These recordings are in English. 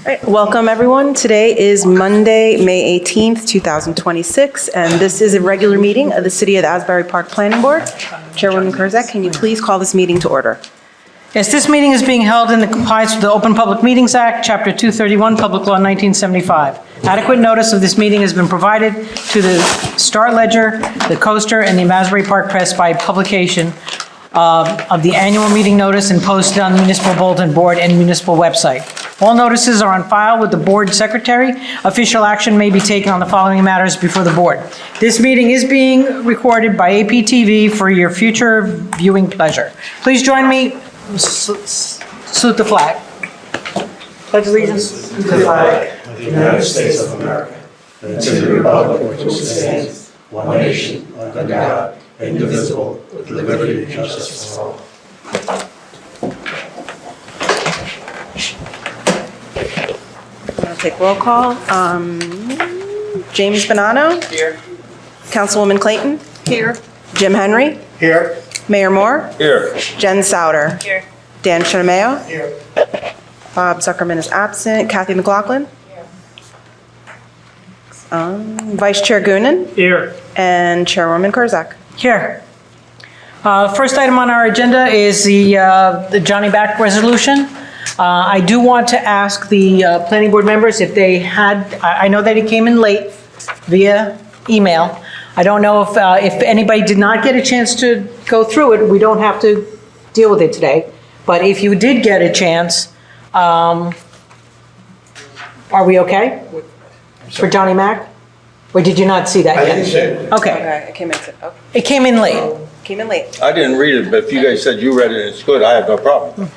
Right, welcome everyone. Today is Monday, May 18th, 2026, and this is a regular meeting of the City of Asbury Park Planning Board. Chairwoman Kurzak, can you please call this meeting to order? Yes, this meeting is being held in compliance with the Open Public Meetings Act, Chapter 231, Public Law 1975. Adequate notice of this meeting has been provided to the Star Ledger, the Coaster, and the Asbury Park Press by publication of the annual meeting notice and posted on the Municipal Bulletin Board and municipal website. All notices are on file with the board secretary. Official action may be taken on the following matters before the board. This meeting is being recorded by APTV for your future viewing pleasure. Please join me, salute the flag. Pledge allegiance to the flag of the United States of America and to the republic for which it stands, one nation, under God, indivisible, with liberty and justice for all. I'll take roll call. James Bonanno. Here. Councilwoman Clayton. here. Jim Henry. Here. Mayor Moore. Here. Jen Souter. Here. Dan Chinameo. Here. Bob Zuckerman is absent. Kathy McLaughlin. Vice Chair Goonan. Here. And Chairwoman Kurzak. Here. First item on our agenda is the Johnny Back resolution. I do want to ask the planning board members if they had, I know that it came in late via email. I don't know if anybody did not get a chance to go through it, we don't have to deal with it today. But if you did get a chance, are we okay for Johnny Mac? Or did you not see that yet? I didn't see it. Okay. It came in. Okay. It came in late. Came in late. I didn't read it, but if you guys said you read it and it's good, I have no problem.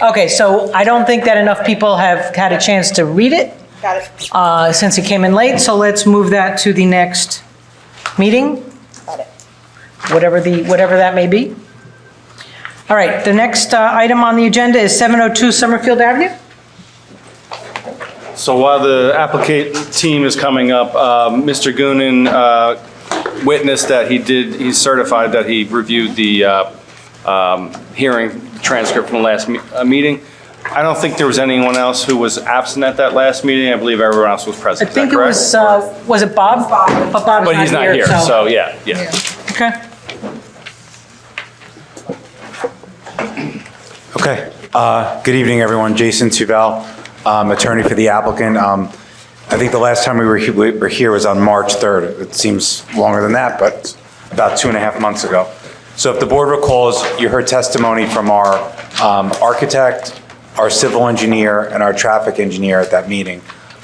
Okay, so I don't think that enough people have had a chance to read it Got it. since it came in late, so let's move that to the next meeting, Got it. whatever that may be. All right, the next item on the agenda is 702 Summerfield Avenue. So while the applicant team is coming up, Mr. Goonan witnessed that he's certified that he reviewed the hearing transcript from the last meeting. I don't think there was anyone else who was absent at that last meeting. I believe everyone else was I present. think it was it Bob? But Bob's But he's not here, so yeah. Okay. Okay. Good evening, everyone. Jason Tuval, attorney for the applicant. I think the last time we were here was on March 3rd. It seems longer than that, but about 2.5 months ago. So if the board recalls, you heard testimony from our architect, our civil engineer, and our traffic engineer at that meeting.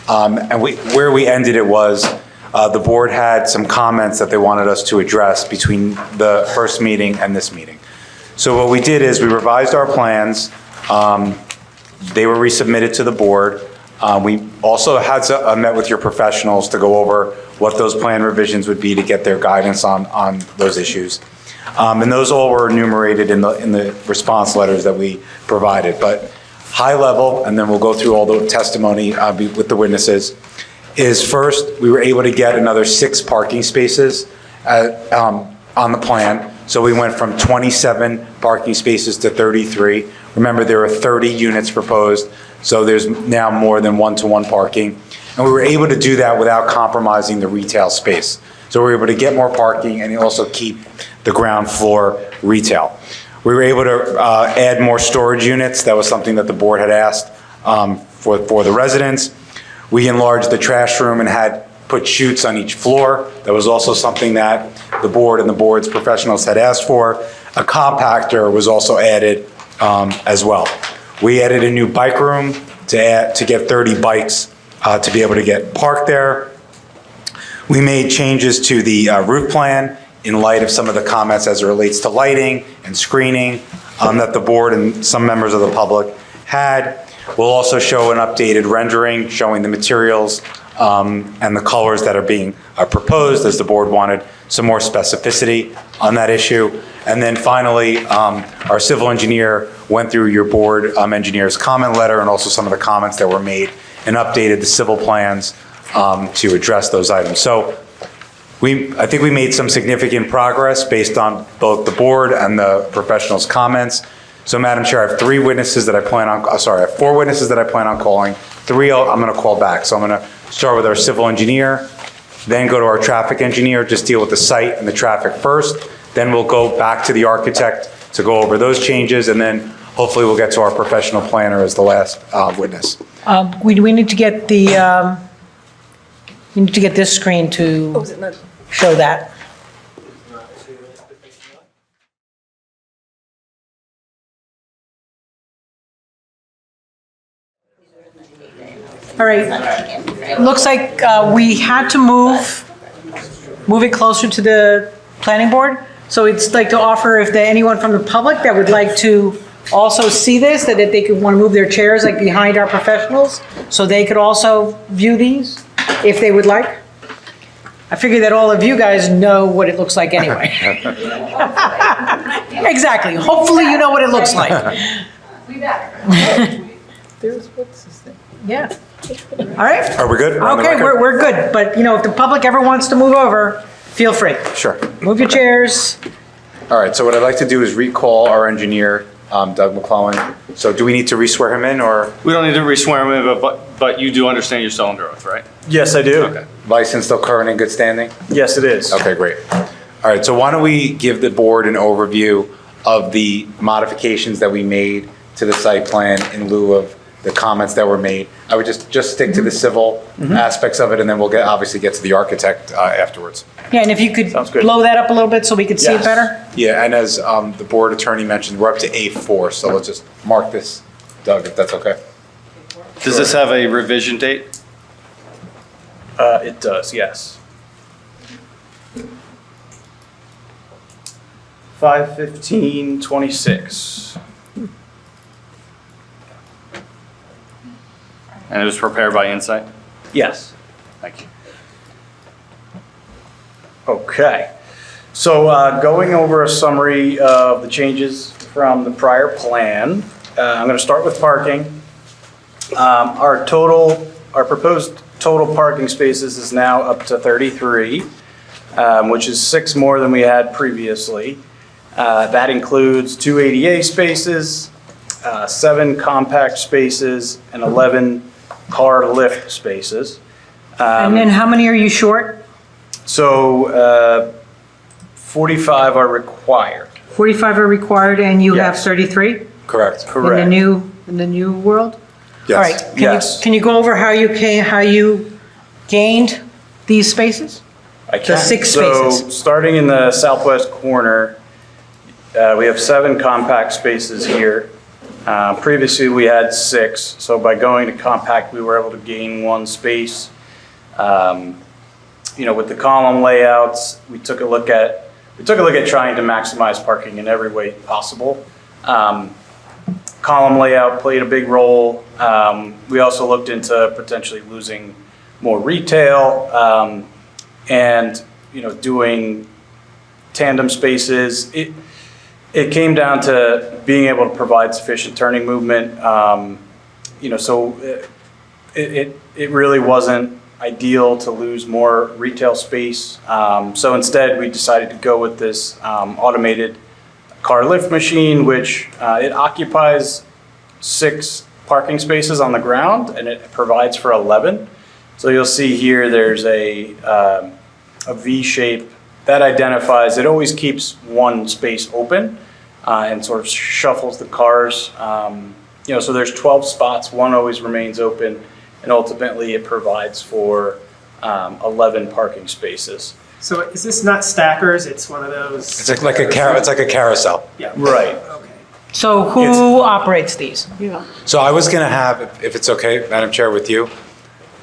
And where we ended it was the board had some comments that they wanted us to address between the first meeting and this meeting. So what we did is we revised our plans. They were resubmitted to the board. We also had met with your professionals to go over what those plan revisions would be to get their guidance on those issues. And those all were enumerated in the response letters that we provided. But high level, and then we'll go through all the testimony with the witnesses, is first, we were able to get another 6 parking spaces on the plan. So we went from 27 parking spaces to 33. Remember, there are 30 units proposed, so there's now more than one-to-one parking. And we were able to do that without compromising the retail space. So we were able to get more parking and also keep the ground floor retail. We were able to add more storage units. That was something that the board had asked for the residents. We enlarged the trash room and had put chutes on each floor. That was also something that the board and the board's professionals had asked for. A compactor was also added as well. We added a new bike room to get 30 bikes to be able to get parked there. We made changes to the roof plan in light of some of the comments as it relates to lighting and screening that the board and some members of the public had. We'll also show an updated rendering showing the materials and the colors that are being proposed, as the board wanted some more specificity on that issue. And then finally, our civil engineer went through your board engineer's comment letter and also some of the comments that were made and updated the civil plans to address those items. So I think we made some significant progress based on both the board and the professionals' comments. So Madam Chair, I have 3 witnesses that I plan on, I have 4 witnesses that I plan on calling. 3 I'm going to call back. So I'm going to start with our civil engineer, then go to our traffic engineer, just deal with the site and the traffic first. Then we'll go back to the architect to go over those changes, and then hopefully we'll get to our professional planner as the last witness. We need to get the, we need to get this screen to show that. All right. Looks like we had to move it closer to the planning board. So it's like to offer if there anyone from the public that would like to also see this, that if they could want to move their chairs like behind our professionals, so they could also view these if they would like. I figure that all of you guys know what it looks like anyway. Exactly. Hopefully you know what it looks like. We better. There's, what's this thing? Yeah. All right. Are we good? We're on the Okay, record? we're good. But, you know, if the public ever wants to move over, feel free. Sure. Move your chairs. All right, so what I'd like to do is recall our engineer, Doug McClellan. So do we need to re-swear him in, or We don't need to re-swear him in, but you do understand you're still under oath, right? Yes, I do. Okay. license still current and good standing? Yes, it is. Okay, great. All right, so why don't we give the board an overview of the modifications that we made to the site plan in lieu of the comments that were made. I would just stick to the civil aspects of it, and then we'll obviously get to the architect afterwards. Yeah, and if you could Sounds good. blow that up a little bit so we could see it Yes. better. Yeah, and as the board attorney mentioned, we're up to A4, so let's just mark this, Doug, if that's okay. Does this have a revision date? It does, yes. 5/15/26. And it was prepared by Insight? Yes. Thank you. Okay. So going over a summary of the changes from the prior plan, I'm going to start with parking. Our proposed total parking spaces is now up to 33, which is 6 more than we had previously. That includes 2 ADA spaces, 7 compact spaces, and 11 car lift spaces. And then how many are you short? So 45 are required. 45 are required and you have Yes. 33? Correct. Correct. In the new world? Yes. All right. Yes. Can you go over how you gained these spaces? I can. 6 So spaces. starting in the southwest corner, we have 7 compact spaces here. Previously, we had 6, so by going to compact, we were able to gain 1 space. With the column layouts, we took a look at trying to maximize parking in every way possible. Column layout played a big role. We also looked into potentially losing more retail, and doing tandem spaces. It came down to being able to provide sufficient turning movement. So it really wasn't ideal to lose more retail space. So instead, we decided to go with this automated car lift machine, which it occupies 6 parking spaces on the ground, and it provides for 11. So you'll see here there's a V shape that identifies, it always keeps 1 space open and sort of shuffles the cars. So there's 12 spots, 1 always remains open, and ultimately it provides for 11 parking spaces. So is this not stackers? It's one of those. It's like a carousel. Yeah. Right. Okay. So who operates these? So I was going to have, if it's okay, Madam Chair, with you,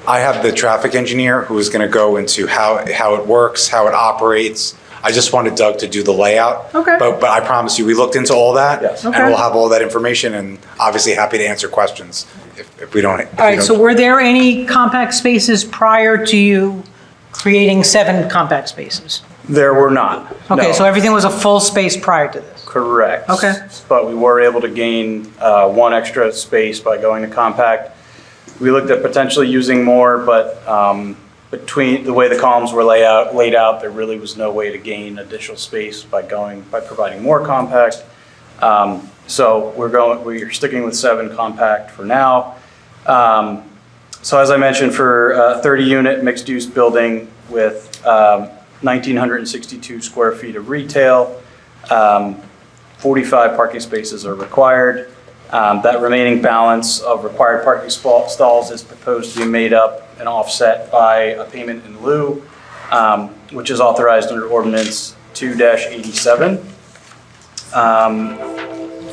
I have the traffic engineer who is going to go into how it works, how it operates. I just wanted Doug to do the layout. Okay. But I promise you, we looked into all that. Yes. And Okay. we'll have all that information, and obviously happy to answer questions if we don't. All right, so were there any compact spaces prior to you creating 7 compact spaces? There were not. Okay, no. so everything was a full space prior to this? Correct. Okay. But we were able to gain 1 extra space by going to compact. We looked at potentially using more, but between the way the columns were laid out, there really was no way to gain additional space by providing more compact. So we're sticking with 7 compact for now. So as I mentioned, for a 30-unit mixed-use building with 1,962 square feet of retail, 45 parking spaces are required. That remaining balance of required parking stalls is proposed to be made up and offset by a payment in lieu, which is authorized under ordinance 2-87.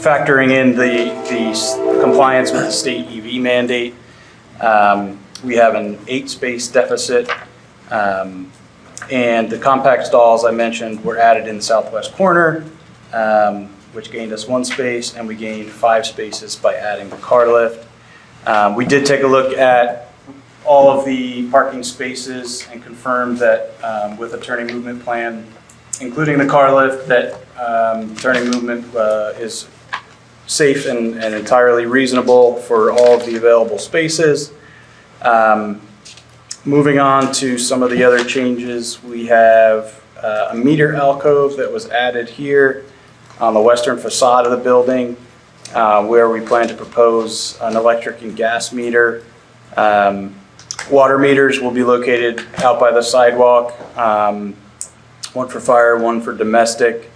Factoring in the compliance with the state EV mandate, we have an 8-space deficit, and the compact stalls I mentioned were added in the southwest corner, which gained us 1 space, and we gained 5 spaces by adding the car lift. We did take a look at all of the parking spaces and confirmed that with a turning movement plan, including the car lift, that turning movement is safe and entirely reasonable for all of the available spaces. Moving on to some of the other changes, we have a meter alcove that was added here on the western facade of the building, where we plan to propose an electric and gas meter. Water meters will be located out by the sidewalk, 1 for fire, 1 for domestic.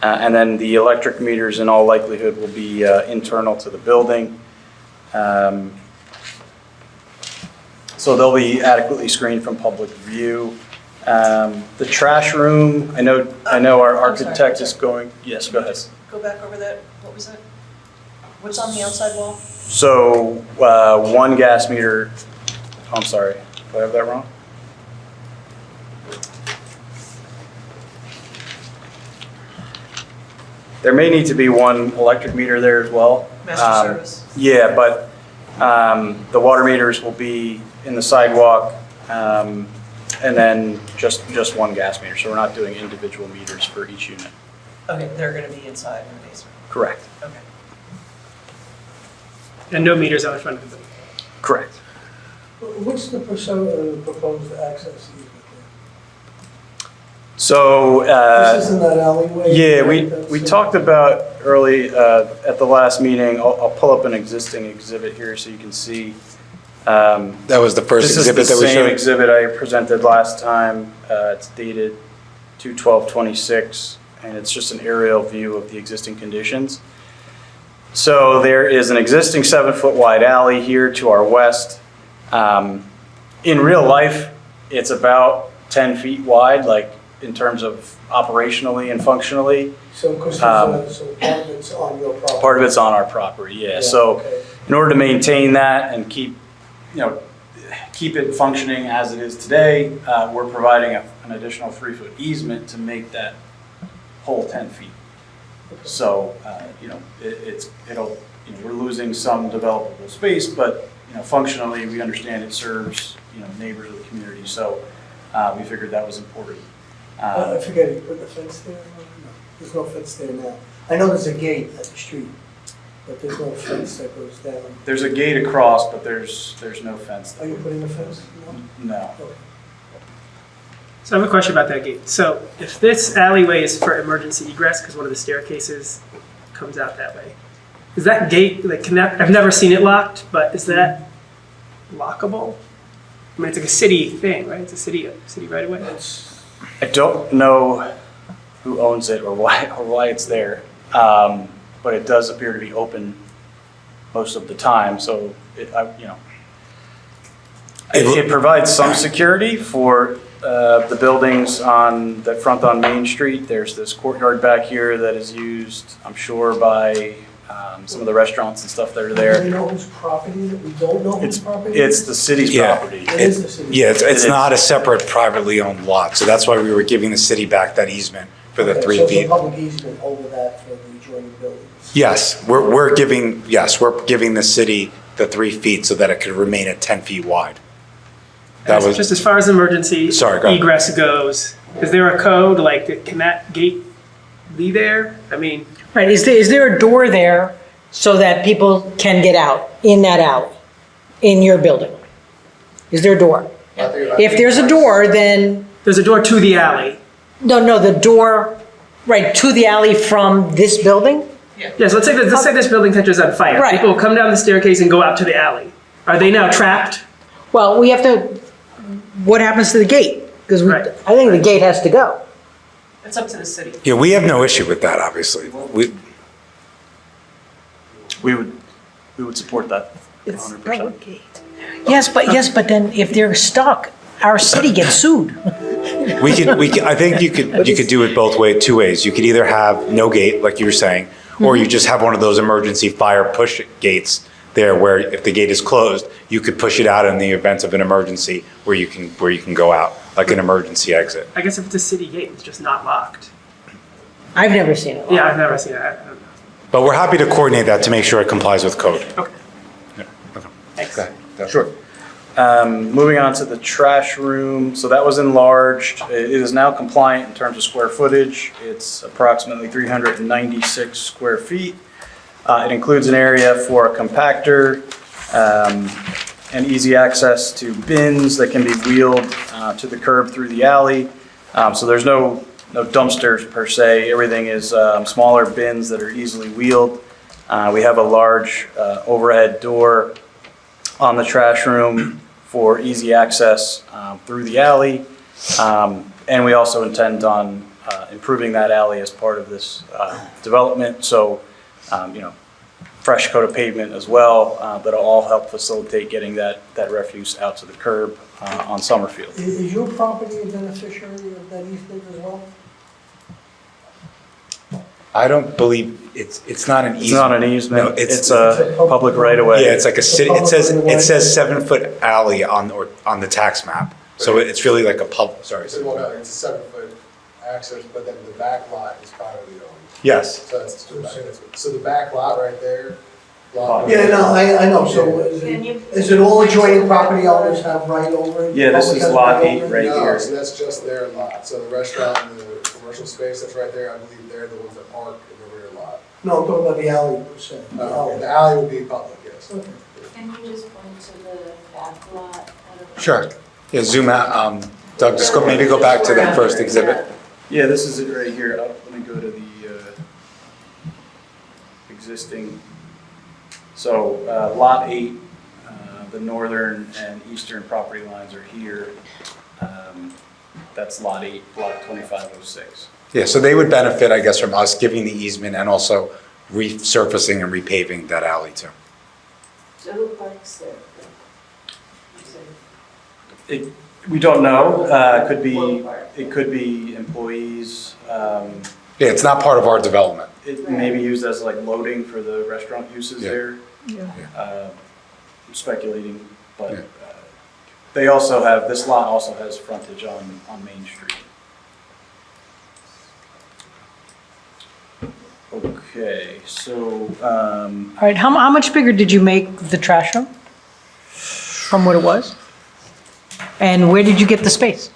And then the electric meters in all likelihood will be internal to the building. So they'll be adequately screened from public view. The trash room, I know our architect is going, yes, go ahead. Go back over that, what was that? What's on the outside wall? So 1 gas meter, I'm sorry, did I have that wrong? There may need to be 1 electric meter there as well. Master service? Yeah, but the water meters will be in the sidewalk, and then just 1 gas meter. So we're not doing individual meters for each unit. Okay, they're gonna be inside in the basement. Correct. Okay. And no meters out in front of the building. Correct. What's the proposed access easement So, there? This is in that alleyway? yeah, right? we talked about early at the last meeting. I'll pull up an existing exhibit here so you can see. That was the first exhibit This that is we the same showed? exhibit I presented last time. It's dated 2/12/26, and it's just an aerial view of the existing conditions. So there is an existing 7-foot wide alley here to our west. In real life, it's about 10 feet wide, like in terms of operationally and functionally. So, because so part of it's on your property? Part of it's on our property, yeah. Yeah, So okay. in order to maintain that and keep it functioning as it is today, we're providing an additional 3-foot easement to make that whole 10 feet. So, we're losing some developable space, but, functionally, we understand it serves, neighbors of the community. So we figured that was important. I forget, you put the fence there? No, there's no fence there now. I know there's a gate at the street, but there's no fence that goes down. There's a gate across, but there's no fence. Are you putting a fence? No? No. Okay. So I have a question about that gate. So if this alleyway is for emergency egress, because one of the staircases comes out that way, is that gate, I've never seen it locked, but is that lockable? I mean, it's like a city thing, right? It's a city right away. I don't know who owns it or why it's there, but it does appear to be open most of the time. So it provides some security for the buildings that front on Main Street. There's this courtyard back here that is used, I'm sure, by some of the restaurants and stuff that are Do there. we know whose property is it? We don't know whose property? It's the city's Yeah. property. It is the city. Yeah, it's It is. not a separate privately owned lot, so that's why we were giving the city back that easement for the Okay, 3 So it's a feet. public easement over that for the adjoining buildings? Yes, we're giving the city the 3 feet so that it could remain at 10 feet wide. That was, Just as far as emergency Sorry, go ahead. egress goes, is there a code, can that gate be there? I mean, Right, is there a door there so that people can get out in that alley, in your building? Is there a door? If there's a door, then, there's a door to the alley. no, the door, right, to the alley from this building? Yeah, so let's say this building catches on fire. Right. People come down the staircase and go out to the alley. Are they now trapped? Well, we have to, what happens to the gate? Because Right. I think the gate has to go. It's up to the city. Yeah, we have no issue with that, obviously. We would support that 100%. Yes, but then if they're stuck, our city gets sued. I think you could do it two ways. You could either have no gate, like you were saying, or you just have one of those emergency fire push gates there where if the gate is closed, you could push it out in the event of an emergency where you can go out, like an emergency exit. I guess if it's a city gate, it's just not locked. I've never seen it. Yeah, I've never seen that. I don't know. But we're happy to coordinate that to make sure it complies with code. Okay. Thanks. Sure. Moving on to the trash room, so that was enlarged. It is now compliant in terms of square footage. It's approximately 396 square feet. It includes an area for a compactor and easy access to bins that can be wheeled to the curb through the alley. So there's no dumpsters per se. Everything is smaller bins that are easily wheeled. We have a large overhead door on the trash room for easy access through the alley. And we also intend on improving that alley as part of this development. So, fresh coat of pavement as well, that'll all help facilitate getting that refuse out to the curb on Summerfield. Is your property a beneficiary of that easement as well? I don't believe it's not an easement. It's not an easement, No, it's a public right of way. Yeah, it's like a city, it says 7-foot alley on the tax map. So it's really like a sorry. It's a 7-foot access, but then the back lot is privately owned. Yes. So the back lot right there. Yeah, no, I know, so is it all adjoining property owners have right over it? Yeah, this Public is has lot right 8 over it? right No, here. so that's just their lot. So the restaurant and the commercial space that's right there, I believe they're the ones that park in the rear lot. No, I'm talking about the alley per se. The alley. The alley will be public, yes. Okay. Can you just point to the back lot? Sure. Yeah, zoom out. Doug, just maybe go back to the first exhibit. Yeah, this is it right here. Let me go to the existing. So lot 8, the northern and eastern property lines are here. That's lot 8, block 2506. Yeah, so they would benefit, I guess, from us giving the easement and also resurfacing and repaving that alley too. So who parks there? We don't know. It could be employees. Yeah, it's not part of our development. It may be used as like loading for the restaurant uses Yeah. there. Yeah. I'm speculating, but Yeah. they also have, this lot also has frontage on Main Street. Okay, so, All right, how much bigger did you make the trash room from what it was? And where did you get the space?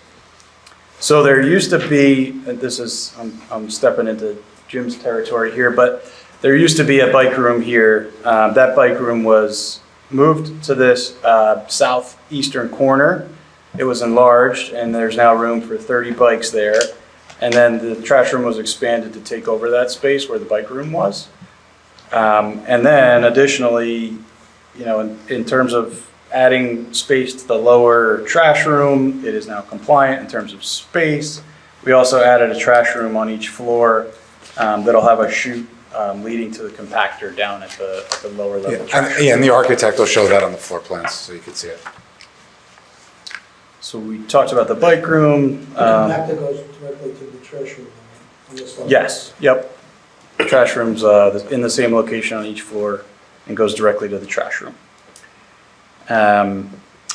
so there used to be, and this is, I'm stepping into Jim's territory here, but there used to be a bike room here. That bike room was moved to this southeastern corner. It was enlarged, and there's now room for 30 bikes there. And then the trash room was expanded to take over that space where the bike room was. And then additionally, in terms of adding space to the lower trash room, it is now compliant in terms of space. We also added a trash room on each floor that'll have a chute leading to the compactor down at the lower level. And the architect will show that on the floor plans so you can see it. So we talked about the bike room. The compactor goes directly to the trash room on this level. Yes, yep. The trash room's in the same location on each floor and goes directly to the trash room.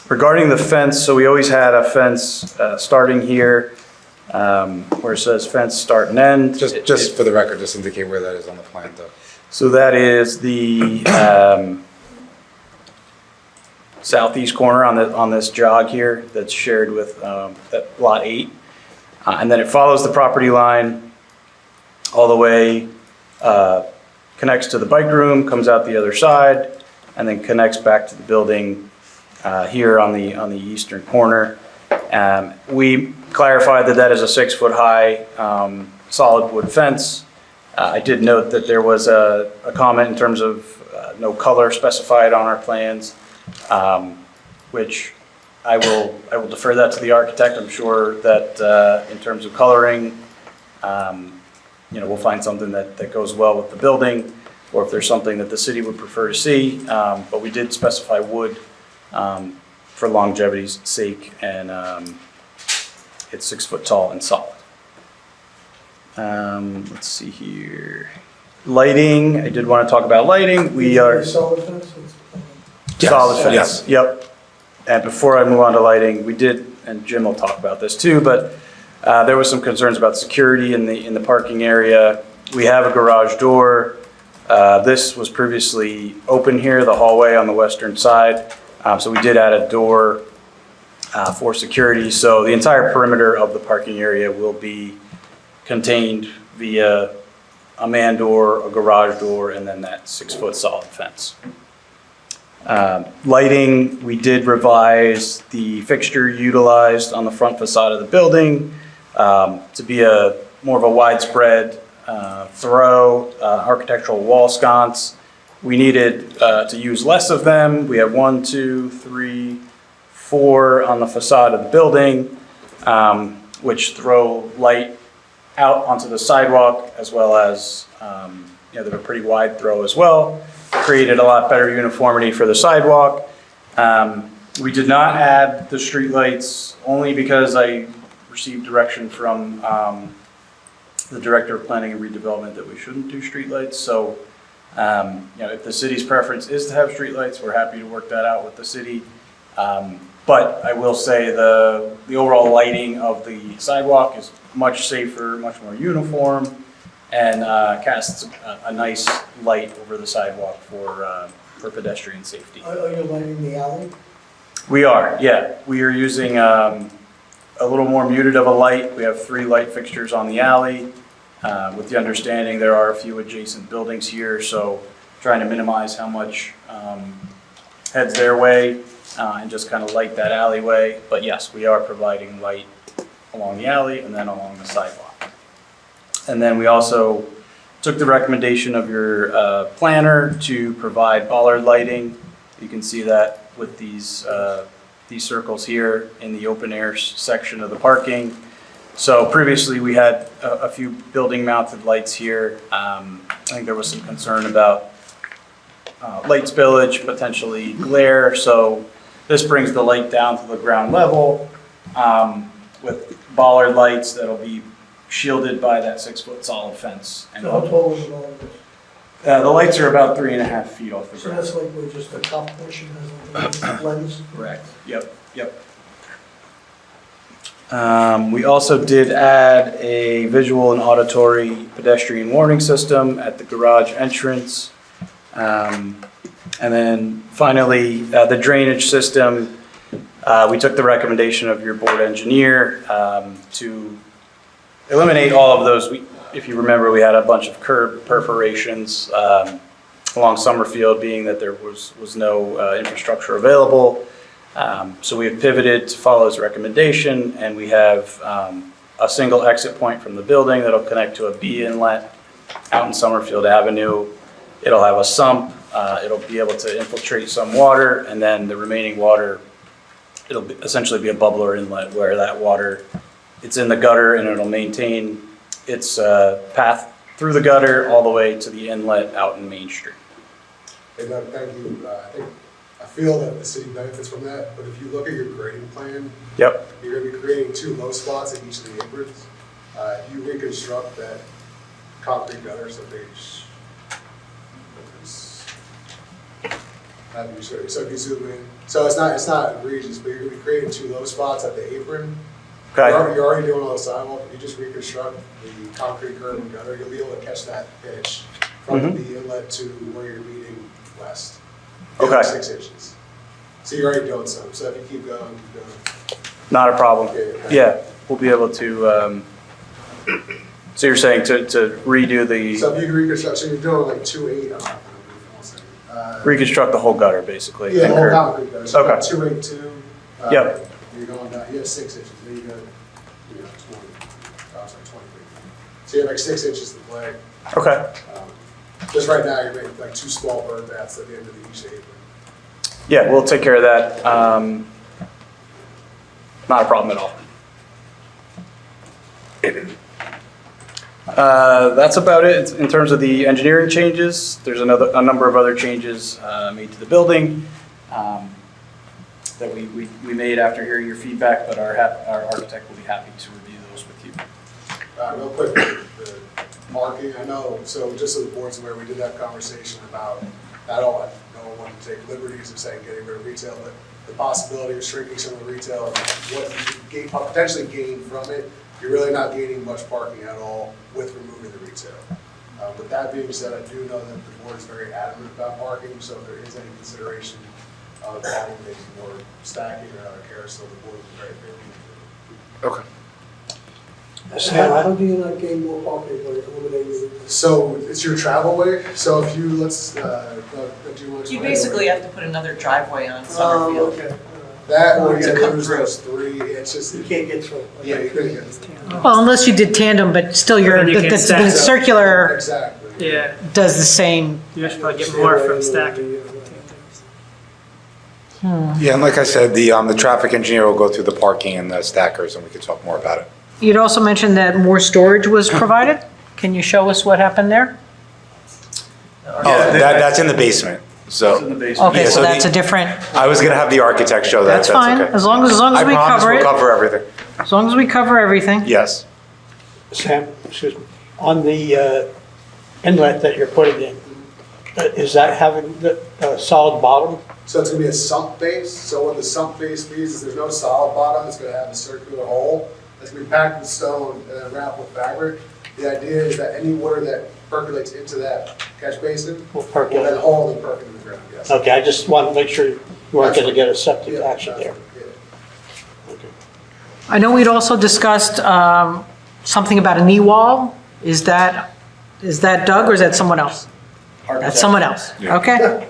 Regarding the fence, so we always had a fence starting here where it says fence start and end. Just for the record, just indicate where that is on the plan, Doug. So that is the southeast corner on this jog here that's shared with that lot 8. And then it follows the property line all the way, connects to the bike room, comes out the other side, and then connects back to the building here on the eastern corner. We clarified that that is a 6-foot high solid wood fence. I did note that there was a comment in terms of no color specified on our plans, which I will defer that to the architect. I'm sure that in terms of coloring, we'll find something that goes well with the building, or if there's something that the city would prefer to see. But we did specify wood for longevity's sake, and it's 6 foot tall and solid. Let's see here. Lighting, I did want to talk about lighting. We are Solid fence? solid fence. Yes. Yep. And before I move on to lighting, we did, and Jim will talk about this too, but there was some concerns about security in the parking area. We have a garage door. This was previously open here, the hallway on the western side. So we did add a door for security. So the entire perimeter of the parking area will be contained via a man door, a garage door, and then that 6 foot solid fence. Lighting, we did revise the fixture utilized on the front facade of the building to be more of a widespread throw, architectural wall sconce. We needed to use less of them. We have 1, 2, 3, 4 on the facade of the building, which throw light out onto the sidewalk, as well as they're a pretty wide throw as well. Created a lot better uniformity for the sidewalk. We did not add the streetlights only because I received direction from the Director of Planning and Redevelopment that we shouldn't do streetlights. So, if the city's preference is to have streetlights, we're happy to work that out with the city. But I will say the overall lighting of the sidewalk is much safer, much more uniform, and casts a nice light over the sidewalk for pedestrian safety. Are you lighting the alley? We are, yeah. We are using a little more muted of a light. We have 3 light fixtures on the alley, with the understanding there are a few adjacent buildings here, so trying to minimize how much heads their way and just kind of light that alleyway. But yes, we are providing light along the alley and then along the sidewalk. And then we also took the recommendation of your planner to provide bollard lighting. You can see that with these circles here in the open air section of the parking. So previously we had a few building mounted lights here. I think there was some concern about light spillage, potentially glare. So this brings the light down to the ground level with bollard lights that'll be shielded by that 6 foot solid fence. And So how tall is the bollard? the lights are about 3.5 feet off the So ground. that's like where just the top portion has a lens? Correct. Yep. We also did add a visual and auditory pedestrian warning system at the garage entrance. And then finally, the drainage system. We took the recommendation of your board engineer to eliminate all of those. If you remember, we had a bunch of curb perforations along Summerfield, being that there was no infrastructure available. So we have pivoted to follow his recommendation, and we have a single exit point from the building that'll connect to a B inlet out in Summerfield Avenue. It'll have a sump. It'll be able to infiltrate some water, and then the remaining water, it'll essentially be a bubbler inlet where that water, it's in the gutter, and it'll maintain its path through the gutter all the way to the inlet out in Main Street. Hey Doug, thank you. I feel that the city benefits from that, but if you look at your grading plan, Yep. you're gonna be creating 2 low spots at each of the aprons. If you reconstruct that concrete gutter, so if you zoom in, so it's not egregious, but you're gonna be creating 2 low spots at the apron. Okay. You're already doing all the sidewalk. If you just reconstruct the concrete curb and gutter, you'll be able to catch that pitch from the inlet to where you're meeting west. Okay. 6 inches. So you're already doing some. So if you keep going, Not a problem. Okay. Yeah, we'll be able to, so you're saying to redo the, So if you can reconstruct, so you're doing like 2.8, reconstruct the whole gutter, basically? yeah, and the whole curb. concrete gutter. So Okay. 2.82. Yep. You're going down, you have 6 inches, then you go, 20, oh, sorry, 23. So So you have like 6 inches to play. Okay. Just right now, you're making like 2 small bird baths at the end of each apron. Yeah, we'll take care of that. Not a problem at all. That's about it in terms of the engineering changes. There's a number of other changes made to the building that we made after hearing your feedback, but our architect will be happy to review those with you. Real quick, the parking, I know, so just so the board's aware, we did have conversation about, I don't want to take liberties of saying getting rid of retail, but the possibility of shrinking some of the retail and what you could potentially gain from it. You're really not gaining much parking at all with removing the retail. With that being said, I do know that the board is very adamant about parking, so if there is any consideration of adding maybe more stacking or other carousel, the board would be very favorable. Okay. Sam, how do you not gain more parking by eliminating it? So it's your travel way, so if you, let's, do you want to? You basically have to put another driveway on Summerfield. Okay. That or you To gotta come lose through. those 3, it's just. You can't get through. Yeah, you couldn't get through. Well, unless you did tandem, but still But then you can't the stack. circular Exactly. Yeah, does the same. you should probably get more from stacking. Yeah, and like I said, the traffic engineer will go through the parking and the stackers, and we can talk more about it. You'd also mentioned that more storage was provided. Can you show us what happened there? Oh, that's in the basement, so. In the basement. Okay, Yeah, so so that's the- a different, I was gonna have the architect show that. that's fine, okay. as long as I we promise cover we'll it. cover everything. As long as we cover everything. Yes. Sam, excuse me, on the inlet that you're putting in, is that having the solid bottom? So it's gonna be a sump base, so what the sump base means is there's no solid bottom, it's gonna have a circular hole that's gonna be packed with stone and then wrapped with fabric. The idea is that any water that percolates into that catch basin Will will percolate. then hold and percolate in the ground, yes. Okay, I just wanted to make sure you weren't gonna get a septic Yeah, action that's there. right, yeah. Okay. I know we'd also discussed something about a knee wall. Is that Doug or is that someone else? That's someone else, okay?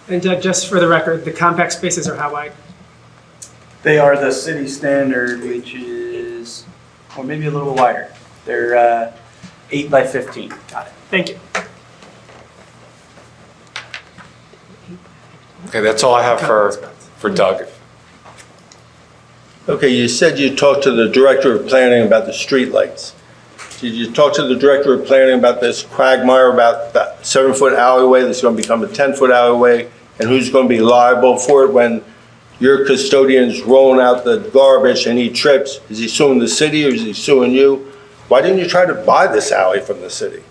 And Doug, just for the record, the compact spaces are how wide? They are the city standard, which is, or maybe a little wider. They're 8 by 15. Got it. Thank you. Okay, that's all I have for Doug. Okay, you said you talked to the director of planning about the streetlights. Did you talk to the director of planning about this quagmire about that 7-foot alleyway that's going to become a 10-foot alleyway? And who's going to be liable for it when your custodian's rolling out the garbage and he trips? Is he suing the city or is he suing you? Why didn't you try to buy this alley from the city?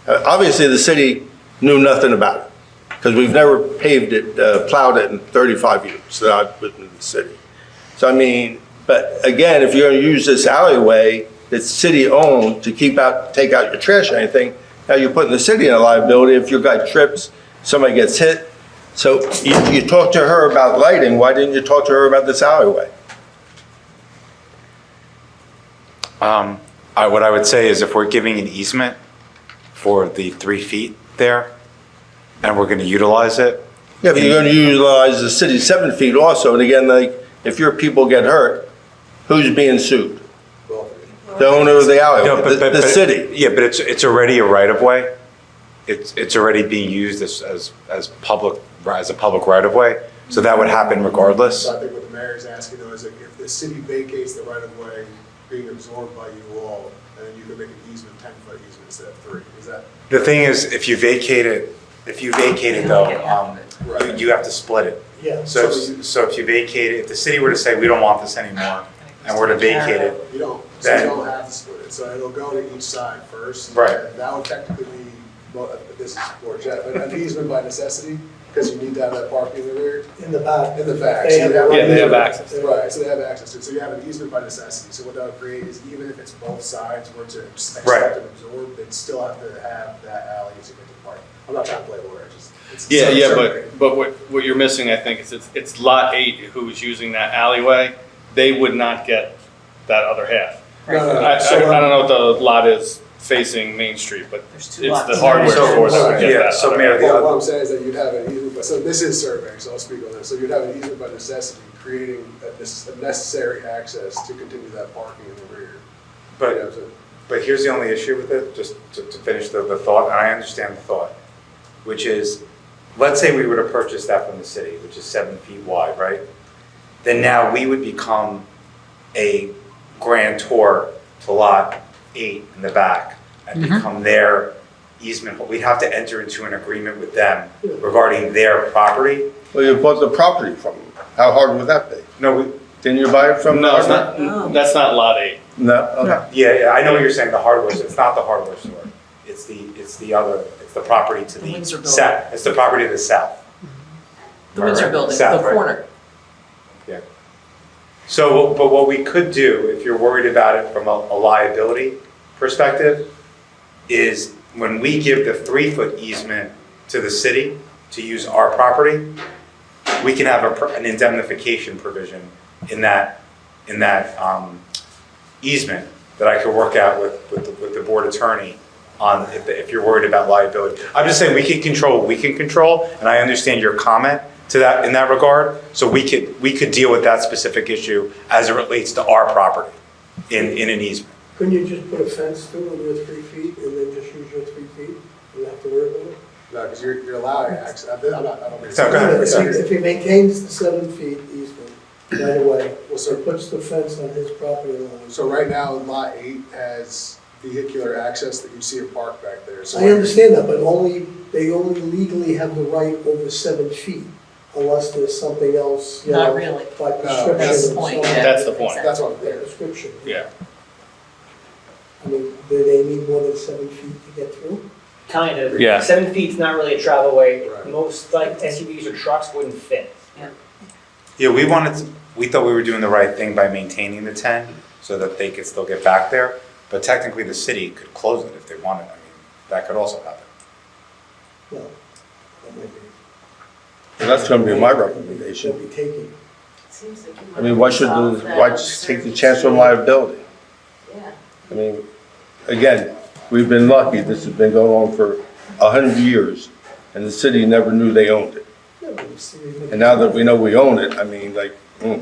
Obviously, the city knew nothing about it because we've never paved it, plowed it in 35 years that I've been in the city. So I mean, but again, if you're going to use this alleyway that's city-owned to take out your trash or anything, now you're putting the city in a liability if your guy trips, somebody gets hit. So you talked to her about lighting, why didn't you talk to her about this alleyway? What I would say is if we're giving an easement for the 3 feet there, and we're gonna utilize it. Yeah, but you're going to utilize the city's 7 feet also, and again, like, if your people get hurt, who's being sued? The owner of the No, alleyway, the city. Yeah, but it's already a right of way. It's already being used as a public right of way, so that would happen regardless. So I think what the mayor's asking though is that if the city vacates the right of way being absorbed by you all, then you could make an easement, 10-foot easement instead of 3, is that? The thing is, if you vacate it though, Right. you have to split it. Yeah. So if you vacate it, if the city were to say, we don't want this anymore, and we're to vacate it, You don't, so Then- you don't have to split it, so it'll go to each side first. Right. And that would technically be, well, this is for Jeff, an easement by necessity, because you need to have that parking in the rear, In the back. in the back. They So you have- Yeah, they have access. Right, so they have access to it, so you have an easement by necessity, so what that would create is even if it's both sides were to expect Right. and absorb, they'd still have to have that alley to get to the park. I'm not trying to play lawyer, it's. Yeah, but what you're missing, I think, is it's lot 8 who's using that alleyway. They would not get that other half. No, no, no. I don't know what the lot is facing Main Street, but There's it's two the lots. hardware store that gets Yeah, that. so Mayor, Well, what I'm saying is that you'd have an easement, so this is surveying, so I'll speak on this. So you'd have an easement by necessity, creating a necessary access to continue that parking in the rear. But- You know, so- But here's the only issue with it, just to finish the thought, and I understand the thought, which is, let's say we were to purchase that from the city, which is 7 feet wide, right? Then now we would become a grantor to lot 8 in the back and become their easement. We'd have to enter into an agreement with them regarding their property. Well, you bought the property from them. How hard would that be? No, Didn't you buy it from them? No, it's not, that's not lot 8. No? Okay. yeah, I know what you're saying, the hardware, it's not the hardware store. It's the other, it's the property to The the Windsor building. south. It's the property to the south. The Windsor building, the South, right. corner. Yeah. So, but what we could do, if you're worried about it from a liability perspective, is when we give the 3-foot easement to the city to use our property, we can have an indemnification provision in that easement that I could work out with the board attorney on if you're worried about liability. I'm just saying we can control what we can control, and I understand your comment to that in that regard. So we could deal with that specific issue as it relates to our property in an easement. Couldn't you just put a fence through on your 3 feet and then just use your 3 feet? You don't have to worry about it? No, because you're allowing access, I don't mean. So, go ahead. If he maintains the 7 feet easement right away, Well, so so, puts the fence on his property line. so right now, lot 8 has vehicular access that you see a park back there, so. I understand that, but they only legally have the right over 7 feet unless there's something else, you Not know, really. by No, prescription. That's the or point, something. yeah. That's the point. That's what I'm By clear. prescription. Yeah. I mean, do they need more than 7 feet to get through? Kind of. Yeah. 7 feet's not really a travel way. Right. Most like SUVs or trucks wouldn't fit. Yeah, we thought we were doing the right thing by maintaining the 10 so that they could still get back there. But technically, the city could close it if they wanted. I mean, that could also happen. No. That might be. Well, that's gonna be my They'll recommendation. be taking. Seems like you I mean, might why should, solve that why just take the chance on uncertainty. liability? Yeah. I mean, again, we've been lucky, this has been going on for 100 years, and the city never knew they owned it. Yeah, but the city would- And now that we know we own it, I mean, like, But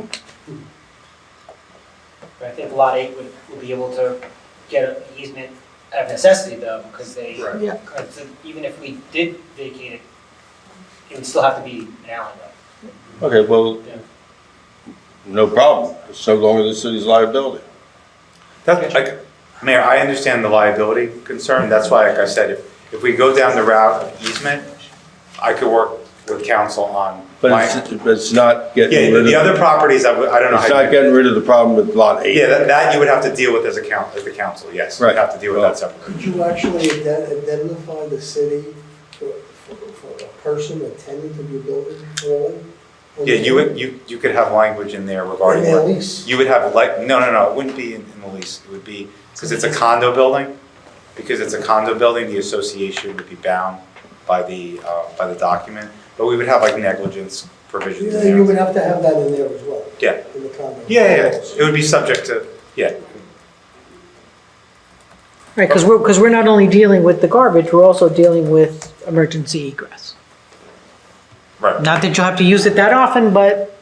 I think lot 8 would be able to get an easement of necessity though, because they, Right. Yeah. 'cause even if we did vacate it, it would still have to be an alleyway. okay, well, Yeah. no problem, it's no longer the city's liability. Mayor, I understand the liability concern. That's why, like I said, if we go down the route of easement, I could work with council on. But it's not getting Yeah, rid the of, other properties, I don't know. it's how not you- getting rid of the problem with lot 8. Yeah, that you would have to deal with as the council, yes. You'd Right. have to deal with that separately. Could you actually indemnify the city for a person, a tenant of your building falling? Yeah, you could have language in there regarding. In their what- lease? You would have no, it wouldn't be in the lease. It would be, because it's a condo building, the association would be bound by the document. But we would have like negligence provisions Yeah, in you there. would have to have that in there as well. Yeah. In the condo. Yeah, it would be subject to, yeah. Right, because we're not only dealing with the garbage, we're also dealing with emergency egress. Right. Not that you'll have to use it that often, but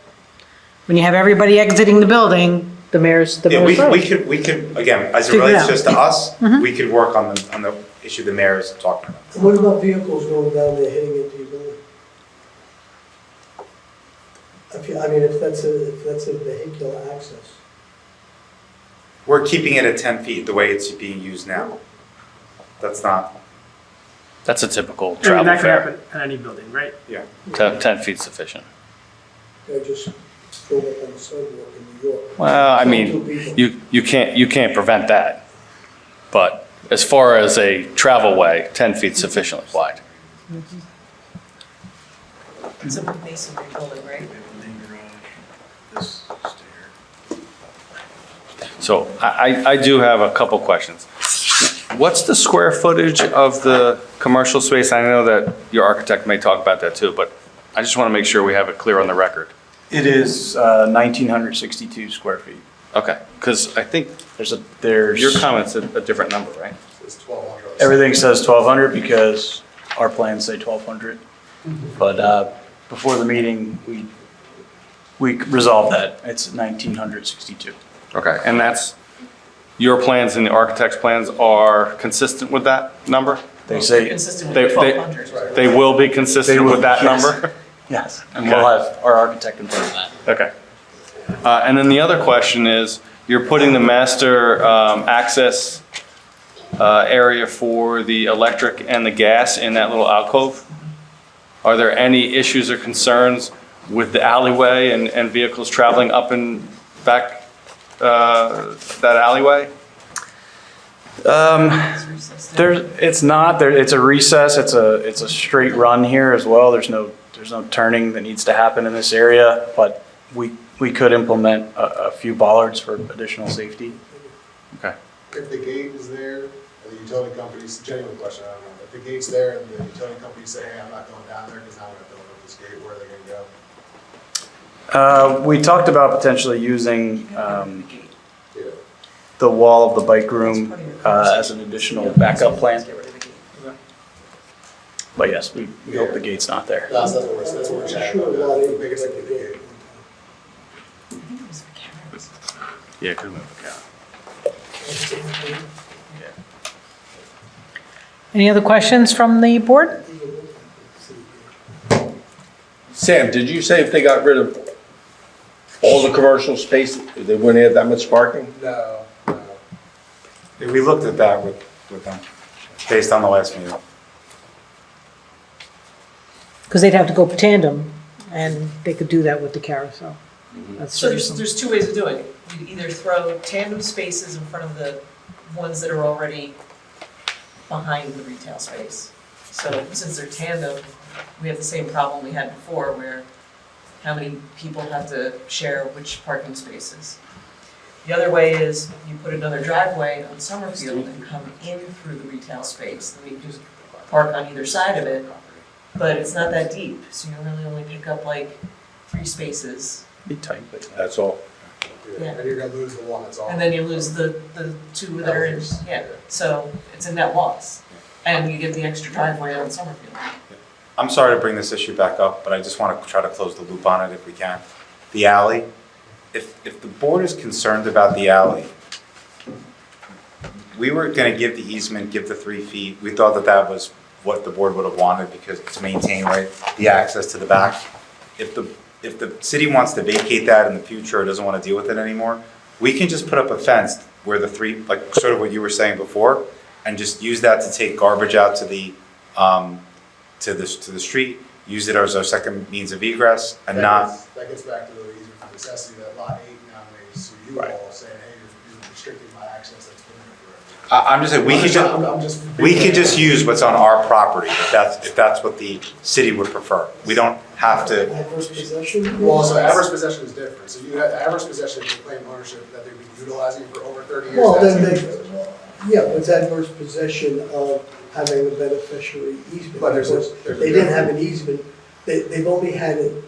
when you have everybody exiting the building, the mayor's Yeah, we right. could, again, as it Figure it relates out. just to us, we could work on the issue the mayor is talking about. And what about vehicles going down there hitting into your building? If that's a vehicular access. We're keeping it at 10 feet, the way it's being used now. That's not, That's a typical I mean, travel that could fair. happen at any building, right? yeah. 10 feet sufficient. They just go up on the sidewalk in New York. Well, I Two mean, people. you can't prevent that. But as far as a travel way, 10 feet sufficiently wide. It's a masonry building, right? So I do have a couple questions. What's the square footage of the commercial space? I know that your architect may talk about that too, but I just want to make sure we have it clear on the record. It is 1,962 square feet. Okay, because I think There's your comment's a different number, right? It's 12 Everything says 1,200 because our plans say 1,200. But before the meeting, we resolved that. It's 1,962. Okay, and that's, your plans and the architect's plans are consistent with that number? They say, Consistent They, with they, 1,200. they will be consistent They will, with that yes. number? yes, and Okay. we'll have our architect confirm that. Okay. And then the other question is, you're putting the master access area for the electric and the gas in that little alcove. Are there any issues or concerns with the alleyway and vehicles traveling up and back that alleyway? It's not, it's a recess, it's a straight run here as well. There's no turning that needs to happen in this area, but we could implement a few bollards for additional safety. Okay. If the gate is there, and the utility companies, genuine question, I don't know, if the gate's there and the utility companies say, hey, I'm not going down there because now I'm gonna build up this gate, where are they gonna go? We talked about potentially using Yeah. the wall of the bike room as an additional backup plan. But yes, we hope the gate's not there. That's what we're chatting about, the biggest thing with the gate. Yeah, could move it, Any other questions from the board? Sam, did you say if they got rid of all the commercial space, they wouldn't have that much parking? No, no. We looked at that with them, based on the last meeting. Because they'd have to go tandem, and they could do that with the carousel. That's So the reason. there's two ways of doing it. You either throw tandem spaces in front of the ones that are already behind the retail space. So since they're tandem, we have the same problem we had before where how many people have to share which parking spaces. The other way is you put another driveway on Summerfield and come in through the retail space. Then you just park on either side of it, but it's not that deep, so you really only pick up like 3 spaces. Be tight, but That's all. Yeah. And you're gonna lose the one that's on. And then you lose the 2 that are in, yeah, so it's a net loss. And you get the extra driveway on Summerfield. I'm sorry to bring this issue back up, but I just want to try to close the loop on it if we can. The alley, if the board is concerned about the alley, we were going to give the easement, give the 3 feet. We thought that was what the board would have wanted because it's maintained, right, the access to the back. If the city wants to vacate that in the future or doesn't want to deal with it anymore, we can just put up a fence where the 3, like sort of what you were saying before, and just use that to take garbage out to the street, use it as our second means of egress, and not. That gets back to the easement of necessity that lot 8 now makes, so you all saying, hey, you're restricting my access that's been there forever. I'm just saying, we could just use what's on our property, if that's what the city would prefer. We don't have to, Adverse possession? Well, so adverse possession is different, so you have adverse possession, you claim ownership that they've been utilizing for over 30 years. Well, then that's they, it. yeah, but it's adverse possession of having a beneficiary easement. But there's a They didn't have an easement, they've only had an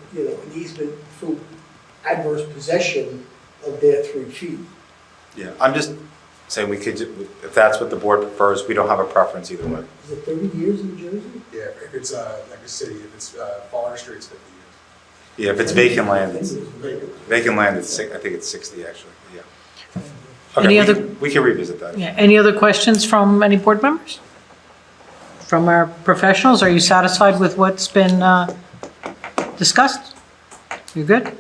easement through adverse possession of their 3 feet. yeah, I'm just saying we could, if that's what the board prefers, we don't have a preference either way. Is it 30 years in Jersey? Yeah, if it's like a city, if it's Fallon Street's 50 years. Yeah, if it's vacant land, it's, Vacant. vacant land, I think it's 60 actually, yeah. Any Okay, other- we can revisit that. Yeah, any other questions from any board members? From our professionals, are you satisfied with what's been discussed? You good?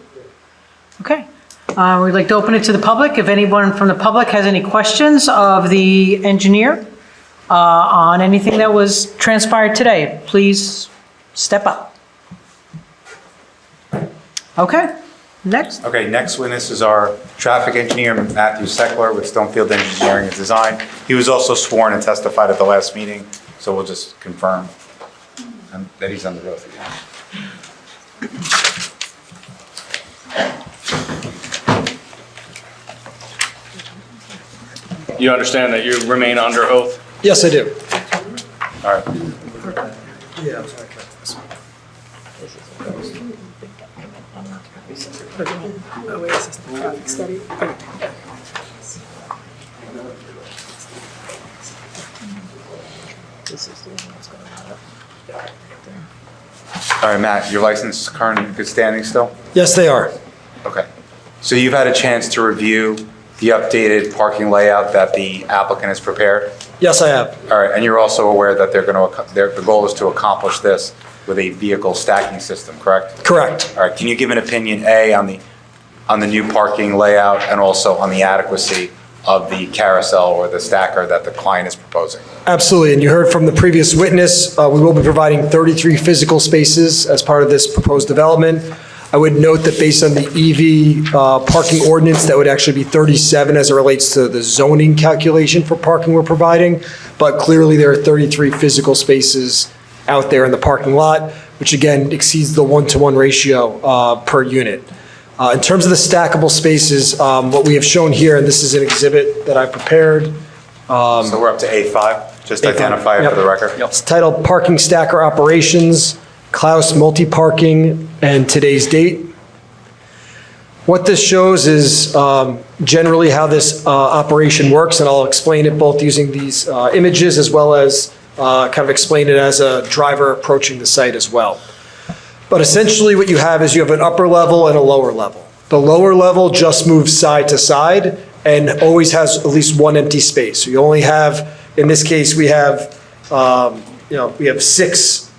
Okay. We'd like to open it to the public. If anyone from the public has any questions of the engineer on anything that was transpired today, please step up. Okay, next. Okay, next witness is our traffic engineer, Matthew Seckler with Stonefield Engineering and Design. He was also sworn and testified at the last meeting, so we'll just confirm that he's under oath again. You understand that you remain under oath? Yes, I do. All right. Yeah. Oh, wait, is this the traffic study? All right, Matt, your license is current and good standing still? Yes, they are. Okay. So you've had a chance to review the updated parking layout that the applicant has prepared? Yes, I have. All right, and you're also aware that the goal is to accomplish this with a vehicle stacking system, correct? Correct. All right, can you give an opinion, A, on the new parking layout and also on the adequacy of the carousel or the stacker that the client is proposing? Absolutely, and you heard from the previous witness, we will be providing 33 physical spaces as part of this proposed development. I would note that based on the EV parking ordinance, that would actually be 37 as it relates to the zoning calculation for parking we're providing, but clearly there are 33 physical spaces out there in the parking lot, which again exceeds the 1-to-1 ratio per unit. In terms of the stackable spaces, what we have shown here, and this is an exhibit that I prepared. So we're up to A5, just identify it for the record. It's titled Parking Stacker Operations, Klaus Multi-Parking, and today's date. What this shows is generally how this operation works, and I'll explain it both using these images as well as kind of explain it as a driver approaching the site as well. But essentially what you have is you have an upper level and a lower level. The lower level just moves side to side and always has at least one empty space. So you only have, in this case, we have 6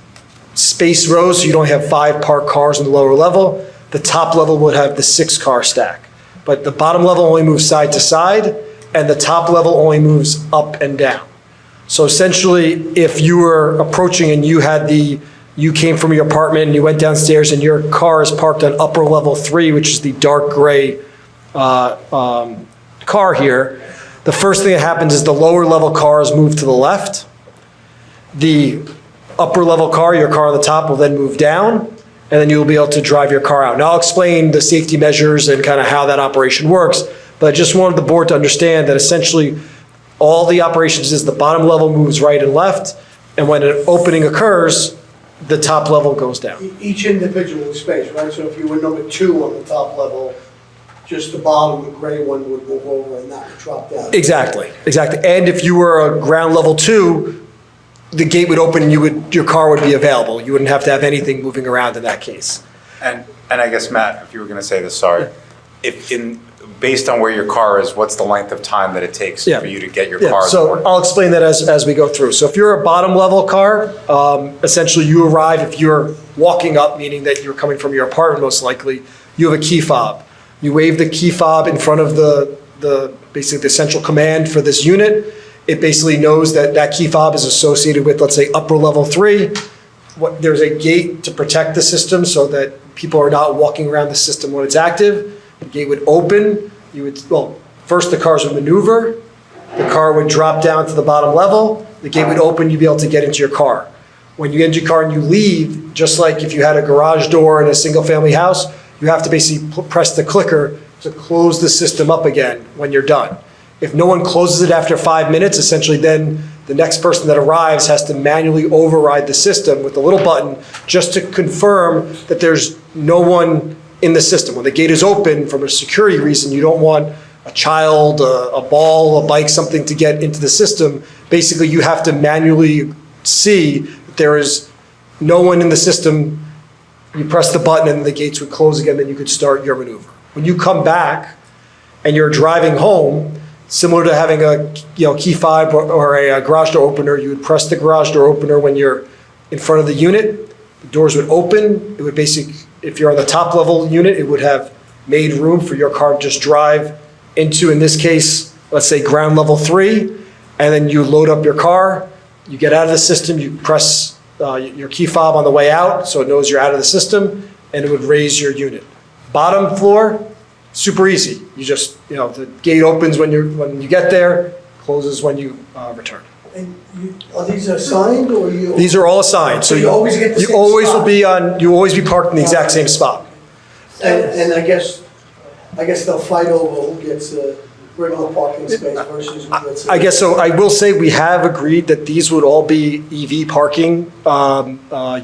space rows, so you don't have 5 parked cars on the lower level. The top level would have the 6-car stack. But the bottom level only moves side to side, and the top level only moves up and down. So essentially, if you were approaching and you came from your apartment and you went downstairs and your car is parked on upper level 3, which is the dark gray car here, the first thing that happens is the lower level cars move to the left. The upper level car, your car on the top, will then move down, and then you'll be able to drive your car out. Now I'll explain the safety measures and kind of how that operation works, but I just wanted the board to understand that essentially all the operations is the bottom level moves right and left, and when an opening occurs, the top level goes down. Each individual space, right? So if you were number 2 on the top level, just the bottom, the gray one would move over and that would drop down. Exactly. And if you were a ground level 2, the gate would open and your car would be available. You wouldn't have to have anything moving around in that case. And I guess, Matt, if you were going to say this, sorry. Based on where your car is, what's the length of time that it takes for you to get your car? So I'll explain that as we go through. So if you're a bottom level car, essentially you arrive, if you're walking up, meaning that you're coming from your apartment most likely, you have a key fob. You wave the key fob in front of basically the central command for this unit. It basically knows that that key fob is associated with, let's say, upper level 3. There's a gate to protect the system so that people are not walking around the system when it's active. The gate would open. First the cars would maneuver. The car would drop down to the bottom level. The gate would open. You'd be able to get into your car. When you get into your car and you leave, just like if you had a garage door in a single-family house, you have to basically press the clicker to close the system up again when you're done. If no one closes it after 5 minutes, essentially then the next person that arrives has to manually override the system with a little button just to confirm that there's no one in the system. When the gate is open, from a security reason, you don't want a child, a ball, a bike, something to get into the system. Basically, you have to manually see that there is no one in the system. You press the button and the gates would close again, then you could start your maneuver. When you come back and you're driving home, similar to having a key fob or a garage door opener, you would press the garage door opener when you're in front of the unit. The doors would open. It would basically, if you're on the top level unit, it would have made room for your car to just drive into, in this case, let's say ground level 3, and then you load up your car. You get out of the system. You press your key fob on the way out, so it knows you're out of the system, and it would raise your unit. Bottom floor, super easy. You just, the gate opens when you get there, closes when you return. And are these assigned or you? These are all assigned. So you always get the same spot? You always be parked in the exact same spot. And I guess they'll fight over who gets a regular parking space versus who gets. I guess so. I will say we have agreed that these would all be EV parking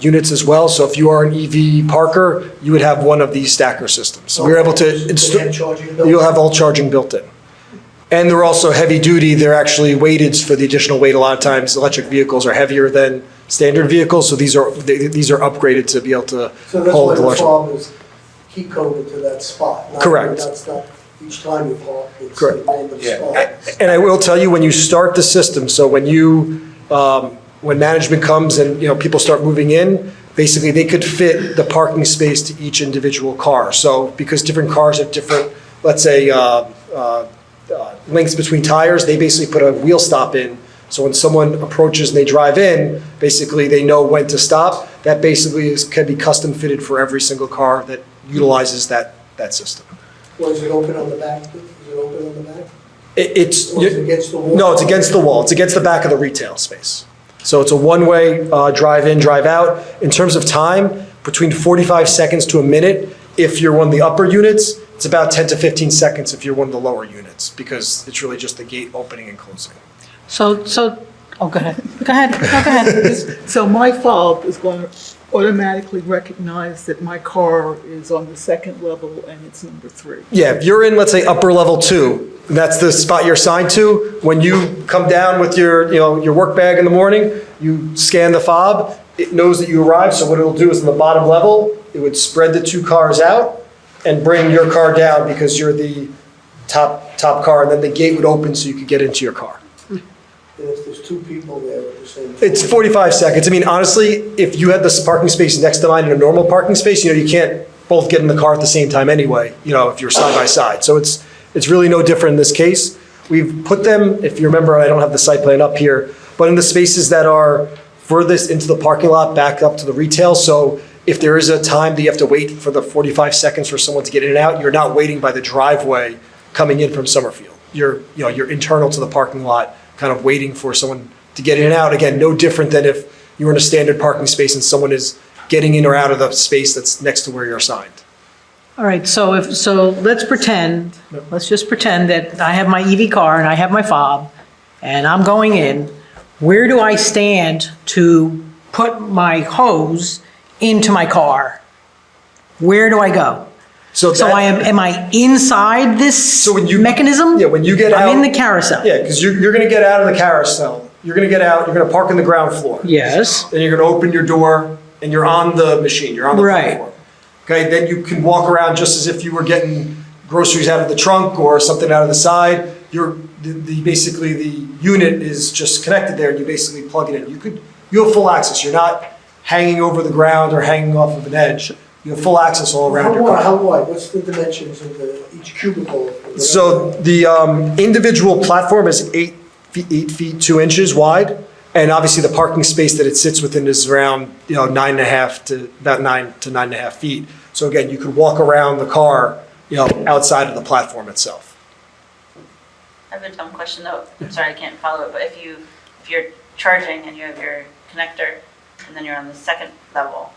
units as well. So if you are an EV parker, you would have one of these stacker systems. So we're able to install. You'll have all charging built in. And they're also heavy duty, they're actually weighted for the additional weight. A lot of times, electric vehicles are heavier than standard vehicles, so these are upgraded to be able to So that's why hold the the electric. fob is key coded to that spot. Correct. That's not each time you park, it's Correct. a random spot. And I will tell you, when you start the system, so when management comes and, people start moving in, basically they could fit the parking space to each individual car. So because different cars have different, let's say, lengths between tires, they basically put a wheel stop in. So when someone approaches and they drive in, basically they know when to stop. That basically can be custom fitted for every single car that utilizes that system. Or is it open on the back? Is it open on the back? It's. Or is it against the wall? No, it's against the wall. It's against the back of the retail space. So it's a one-way drive in, drive out. In terms of time, between 45 seconds to a minute if you're one of the upper units. It's about 10 to 15 seconds if you're one of the lower units, because it's really just the gate opening and closing. So, oh, go ahead. Go ahead. No, go ahead. So my fob is going to automatically recognize that my car is on the second level and it's number 3. Yeah, if you're in, let's say, upper level 2, that's the spot you're assigned to. When you come down with your work bag in the morning, you scan the fob, it knows that you arrived, so what it'll do is in the bottom level, it would spread the 2 cars out and bring your car down because you're the top car, and then the gate would open so you could get into your car. And if there's 2 people there at the same time? It's 45 seconds. I mean, honestly, if you had this parking space next to mine in a normal parking space, you can't both get in the car at the same time anyway, if you're side by side. So it's really no different in this case. We've put them, if you remember, I don't have the site plan up here, but in the spaces that are furthest into the parking lot, back up to the retail. So if there is a time that you have to wait for the 45 seconds for someone to get in and out, you're not waiting by the driveway coming in from Summerfield. You're internal to the parking lot, kind of waiting for someone to get in and out. Again, no different than if you were in a standard parking space and someone is getting in or out of the space that's next to where you're assigned. All right, so let's just pretend that I have my EV car and I have my fob and I'm going in. Where do I stand to put my hose into my car? Where do I go? Am I inside this mechanism? Yeah, when you get out. I'm in the carousel. Yeah, because you're going to get out of the carousel. You're going to get out, you're going to park on the ground floor. Yes. Then you're going to open your door and you're on the machine, you're on the platform. Okay, then you can walk around just as if you were getting groceries out of the trunk or something out of the side. Basically the unit is just connected there and you basically plug it in. You have full access. You're not hanging over the ground or hanging off of an edge. You have full access all around your car. How wide? What's the dimensions of each cubicle? So the individual platform is 8 feet 2 inches wide, and obviously the parking space that it sits within is around 9.5 to about 9 to 9.5 feet. So again, you could walk around the car outside of the platform itself. I have a dumb question though. I'm sorry, I can't follow it. But if you're charging and you have your connector, and then you're on the second level,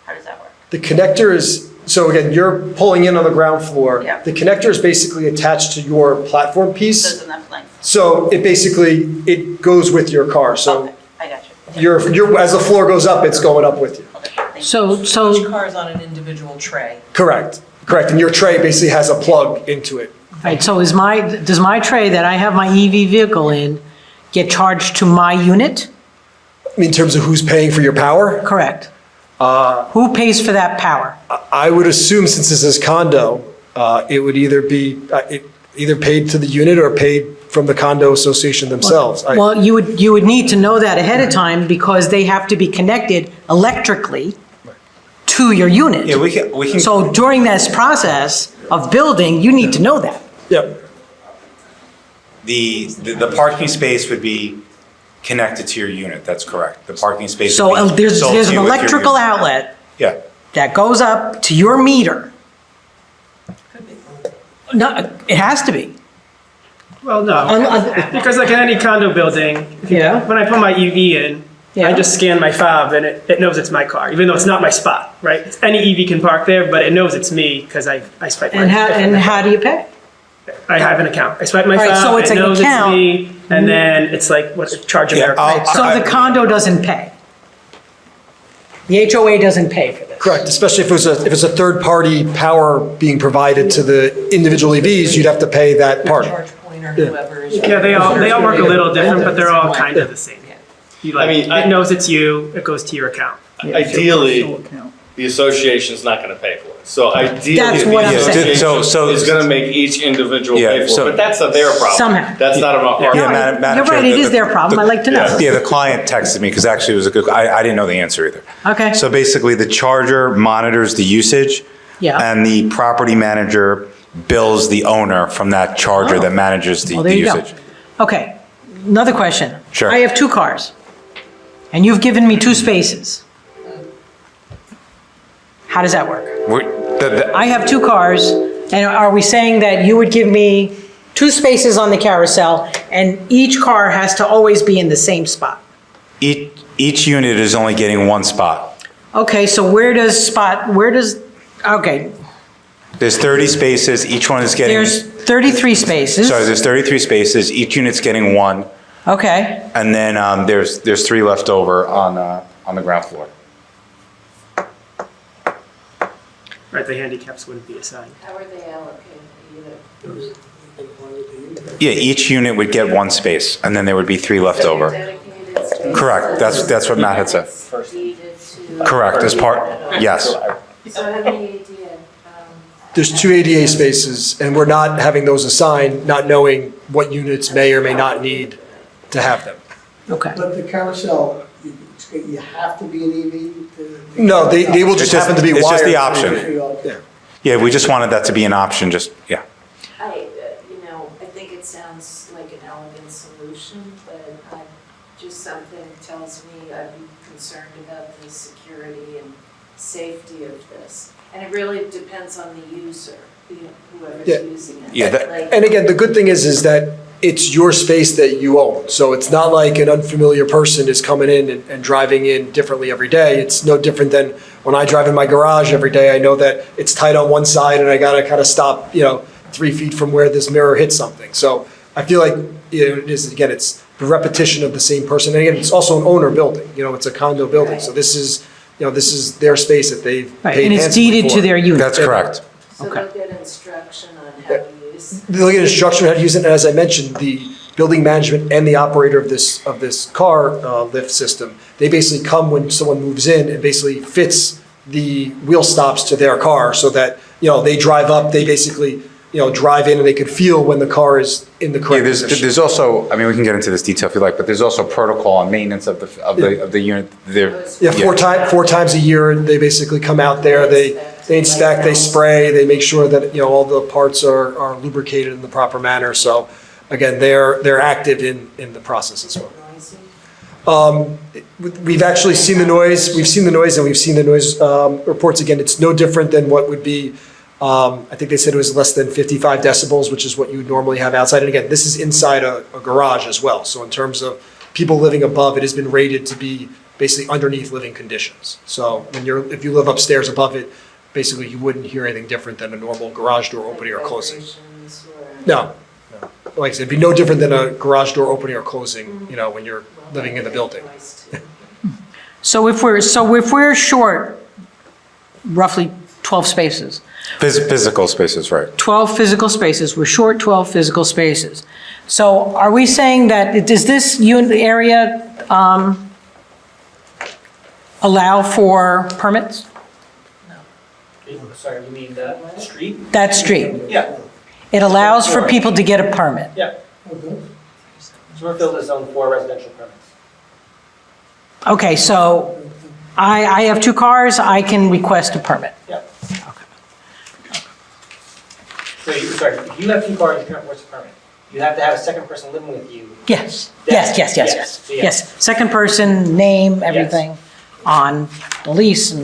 how does that work? The connector is, so again, you're pulling in on the ground floor. Yeah. The connector is basically attached to your platform piece. So it's enough length. So it goes with your car. So Okay, I got you. as the floor goes up, it's going up with you. So Each car is on an individual tray. Correct. And your tray basically has a plug into it. right, so does my tray that I have my EV vehicle in get charged to my unit? In terms of who's paying for your power? Correct. Who pays for that power? I would assume, since this is condo, it would either be either paid to the unit or paid from the condo association themselves. Well, you would need to know that ahead of time because they have to be connected electrically to your unit. Yeah, we can. So during this process of building, you need to know that. Yep. The parking space would be connected to your unit, that's correct. The parking space. So would be there's sold to an you with your electrical unit. outlet Yeah. that goes up to your meter. No, it has to be. Well, no, because like in any condo building, Yeah. when I put my EV in, I just scan my fob and it knows it's my car, even though it's not my spot, right? Any EV can park there, but it knows it's me because I swipe my And how do you pay? I have an account. I swipe my All right, fob, so it's it an knows account. it's me, and then it's like what charge America. So the condo doesn't pay? The HOA doesn't pay for this? Correct, especially if it's a third-party power being provided to the individual EVs, you'd have to pay that part. point or whoever is. Yeah, they all work a little different, but they're all kind of the same. You like, I mean, it knows it's you, it goes to your account. Ideally, the association's not gonna pay for it. So ideally, That's the what I'm saying. association is gonna make each individual Yeah, pay for so- it, but that's not their problem. Somehow. That's not about our. Yeah, Madam You're Chair, right, it is their problem. I'd like to know. Yeah, the client texted me, because actually it was a good, I didn't know the answer either. Okay. So basically, the charger monitors the usage. Yeah. And the property manager bills the owner from that charger that manages the Well, there the you go. usage. Okay, another question. Sure. I have 2 cars, and you've given me 2 spaces. How does that work? I have 2 cars, and are we saying that you would give me 2 spaces on the carousel, and each car has to always be in the same spot? Each unit is only getting 1 spot. Okay, so okay, There's 30 spaces, each one is getting. there's 33 spaces. Sorry, there's 33 spaces, each unit's getting 1, Okay, and then there's 3 left over on the ground floor. Right, the handicaps wouldn't be assigned. How are they allocated either? Yeah, each unit would get 1 space, and then there would be 3 left over. Dedicated spaces? Correct, that's what Matt had said. Deeded to- Correct, as part, yes. So how many ADA? There's 2 ADA spaces, and we're not having those assigned, not knowing what units may or may not need to have them. okay. But the carousel, you have to be an EV to? No, they will just happen to be wired. It's just the option. Yeah. Yeah, we just wanted that to be an option, just, yeah. I think it sounds like an elegant solution, but just something tells me I'd be concerned about the security and safety of this. And it really depends on the user, whoever's Yeah. using it. Yeah, that- Like- And again, the good thing is that it's your space that you own. So it's not like an unfamiliar person is coming in and driving in differently every day. It's no different than when I drive in my garage every day. I know that it's tight on one side and I gotta kind of stop, 3 feet from where this mirror hits something. So I feel like, it is, again, it's the repetition of the same person. And again, it's also an owner building, it's a condo building. So this is their space that they've Right, paid and it's handsomely deeded to for. their unit. That's correct. So Okay. they'll get instruction on how to use. They'll get instruction on how to use it, and as I mentioned, the building management and the operator of this car lift system, they basically come when someone moves in and basically fits the wheel stops to their car so that, they drive up, they basically, drive in and they can feel when the car is in the Yeah, correct position. there's also, we can get into this detail if you like, but there's also protocol on maintenance of the unit. Yeah, 4 times a year, they basically come out there, they inspect, they spray, they make sure that, all the parts are lubricated in the proper manner. So again, they're active in the process as well. We've actually seen the noise, and we've seen the noise reports. Again, it's no different than what would be, I think they said it was less than 55 decibels, which is what you would normally have outside. And again, this is inside a garage as well. So in terms of people living above, it has been rated to be basically underneath living conditions. So if you live upstairs above it, basically you wouldn't hear anything different than a normal garage door opening or closing. Vibrations or- No. Like I said, it'd be no different than a garage door opening or closing, when you're living in the building. So if we're short roughly 12 spaces, Physical spaces, right. 12 physical spaces, we're short 12 physical spaces. So are we saying that, does this unit area allow for permits? Sorry, you mean the street? That street? Yeah, It allows for people to get a permit? yeah. Smithfield is zoned for residential permits. Okay, so I have 2 cars, I can request a permit? Yeah. So, if you have 2 cars, you can't request a permit. You have to have a second person living with you. Yes, Yes. yes. Yes. Yes, second person, name, everything on the lease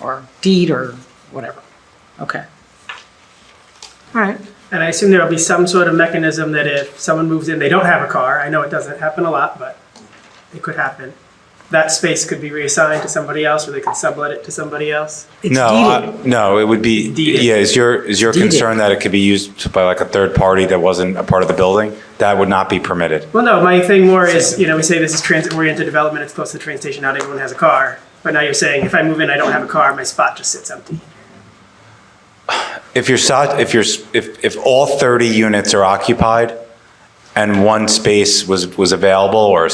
or deed or whatever. Okay. All right. And I assume there'll be some sort of mechanism that if someone moves in, they don't have a car, I know it doesn't happen a lot, but it could happen. That space could be reassigned to somebody else, or they could sublet it to somebody else. It's No, deeded. no, it would be, Deeded. yeah, is your Deeded. concern that it could be used by like a third party that wasn't a part of the building? That would not be permitted. Well, no, my thing more is, we say this is transit-oriented development, it's close to the train station, not everyone has a car. But now you're saying, if I move in, I don't have a car, my spot just sits empty. If all 30 units are occupied, and one space was available, or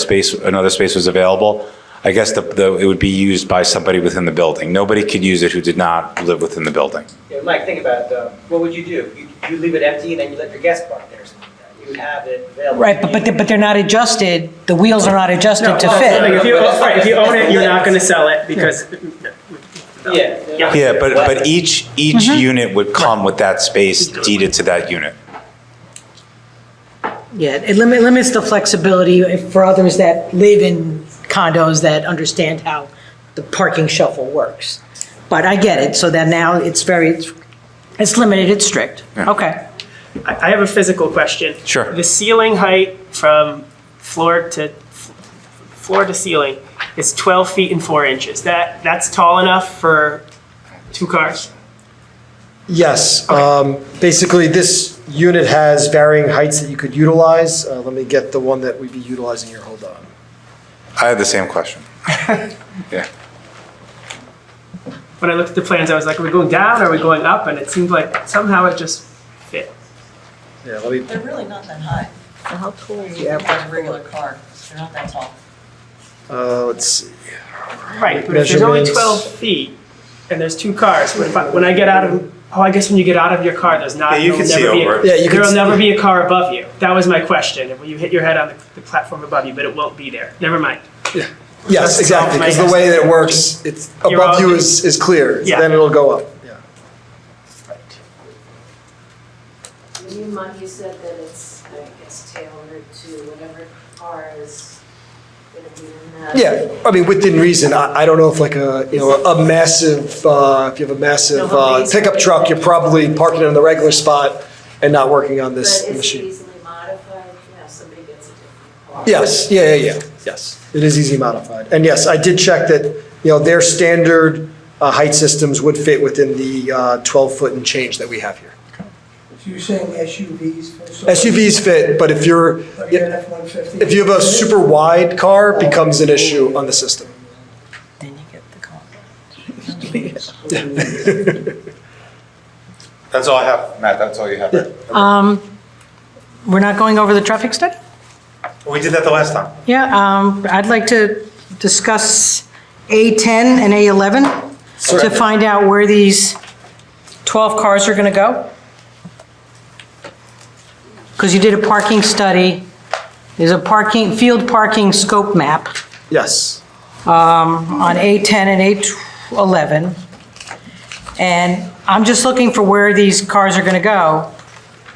another space was available, I guess it would be used by somebody within the building. Nobody could use it who did not live within the building. Yeah, Mike, think about it, what would you do? You leave it empty, and then you let your guests park there or something like that. You would have it available. Right, but they're not adjusted, the wheels are not adjusted to Like fit. if you own it, you're not gonna sell it because. Yeah. Yeah, but each unit would come with that space deeded to that unit. Yeah, it limits the flexibility for others that live in condos that understand how the parking shuffle works. But I get it, so that now it's limited, it's strict. Yeah. Okay. I have a physical question. Sure. The ceiling height from floor to ceiling is 12 feet and 4 inches. That's tall enough for 2 cars? Yes, basically this unit has varying heights that you could utilize. Let me get the one that we'd be utilizing here, hold on. I had the same question. Yeah. When I looked at the plans, I was like, are we going down or are we going up? And it seemed like somehow it just fit. Yeah, let me, They're really not that high. So how tall is You the have average a regular floor? car, they're not that tall. let's see. Right, but if there's only Measurements. 12 feet and there's 2 cars, when I get out of, I guess when you get out of your car, there's not, Yeah, you there'll can see never be over a- it. Yeah, you can there'll see- never be a car above you. That was my question. If you hit your head on the platform above you, but it won't be there. Never mind. Yes, exactly, because the way that it works, it's You're above all- you is clear, Yeah. then it'll go up, yeah. You said that it's, I guess, tailored to whatever car is gonna be in that. Yeah, I mean, within reason, I don't know if like a massive, if you have a massive pickup truck, you're probably parking it in the regular spot and not working on But this is it machine. easily modified? Somebody gets a different car. Yes, yeah, yes, it is easy modified. And yes, I did check that, their standard height systems would fit within the 12-foot and change that we have here. So you're saying SUVs? SUVs fit, but if you're, But you're an F-150? if you have a super wide car, it becomes an issue on the system. Then you get the car. That's all I have, Matt, that's all you have. We're not going over the traffic study? We did that the last time. Yeah, I'd like to discuss A10 and A11 to find out where these 12 cars are going to go. Because you did a parking study, there's a field parking scope map Yes. on A10 and A11. And I'm just looking for where these cars are going to go.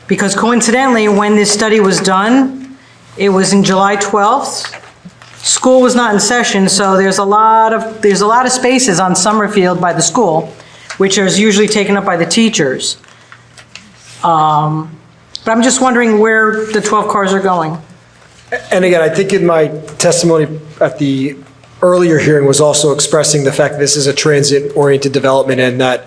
Because coincidentally, when this study was done, it was in July 12th. School was not in session, so there's a lot of spaces on Summerfield by the school, which is usually taken up by the teachers. But I'm just wondering where the 12 cars are going. And again, I think in my testimony at the earlier hearing was also expressing the fact that this is a transit-oriented development and that,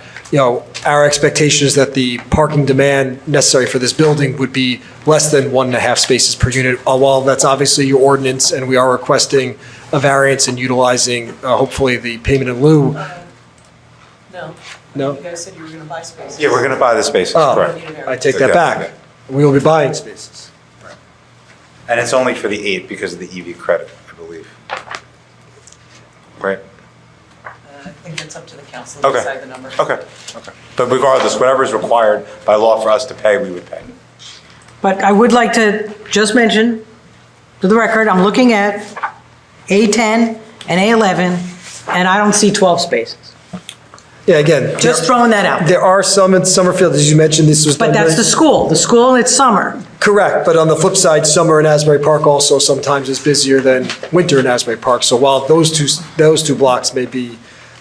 our expectation is that the parking demand necessary for this building would be less than 1.5 spaces per unit. While that's obviously your ordinance and we are requesting a variance and utilizing, hopefully, the payment in lieu. No. No? You guys said you were gonna buy spaces. Yeah, we're gonna buy the spaces, Oh, correct. I take that Yeah, back. We will be buying spaces. And it's only for the 8 because of the EV credit, I believe. Right? I think it's up to the council to Okay. decide the number. Okay. But regardless, whatever is required by law for us to pay, we would pay. But I would like to just mention, to the record, I'm looking at A10 and A11, and I don't see 12 spaces. Yeah, again. Just throwing that out. There are some in Summerfield, as you mentioned, this was done But that's during- the school. The school, it's summer. Correct, but on the flip side, summer in Asbury Park also sometimes is busier than winter in Asbury Park. So while those two blocks may be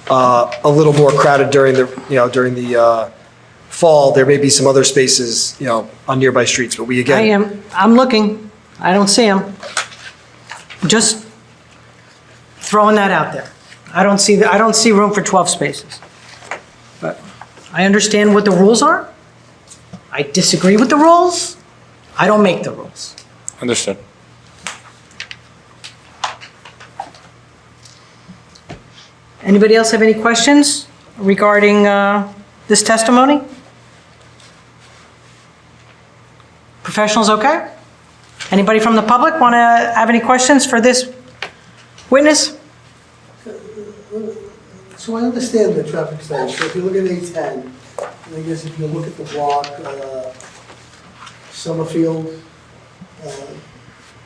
a little more crowded during the fall, there may be some other spaces, on nearby streets. But we again, I'm looking. I don't see them. Just throwing that out there. I don't see room for 12 spaces. But I understand what the rules are. I disagree with the rules. I don't make the rules. Understood. Anybody else have any questions regarding this testimony? Professionals okay? Anybody from the public want to have any questions for this witness? So I understand the traffic study, so if you look at A10, and I guess if you look at the block, Summerfield,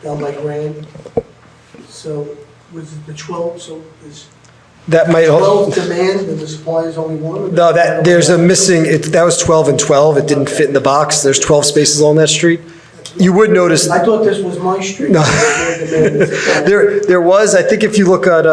down by Grand, so was it the 12, so is That might, 12 demand and the supply is only one? no, there's a missing, that was 12 and 12, it didn't fit in the box, there's 12 spaces on that street. You would notice. I thought this was my street. No. There was, I think if you look at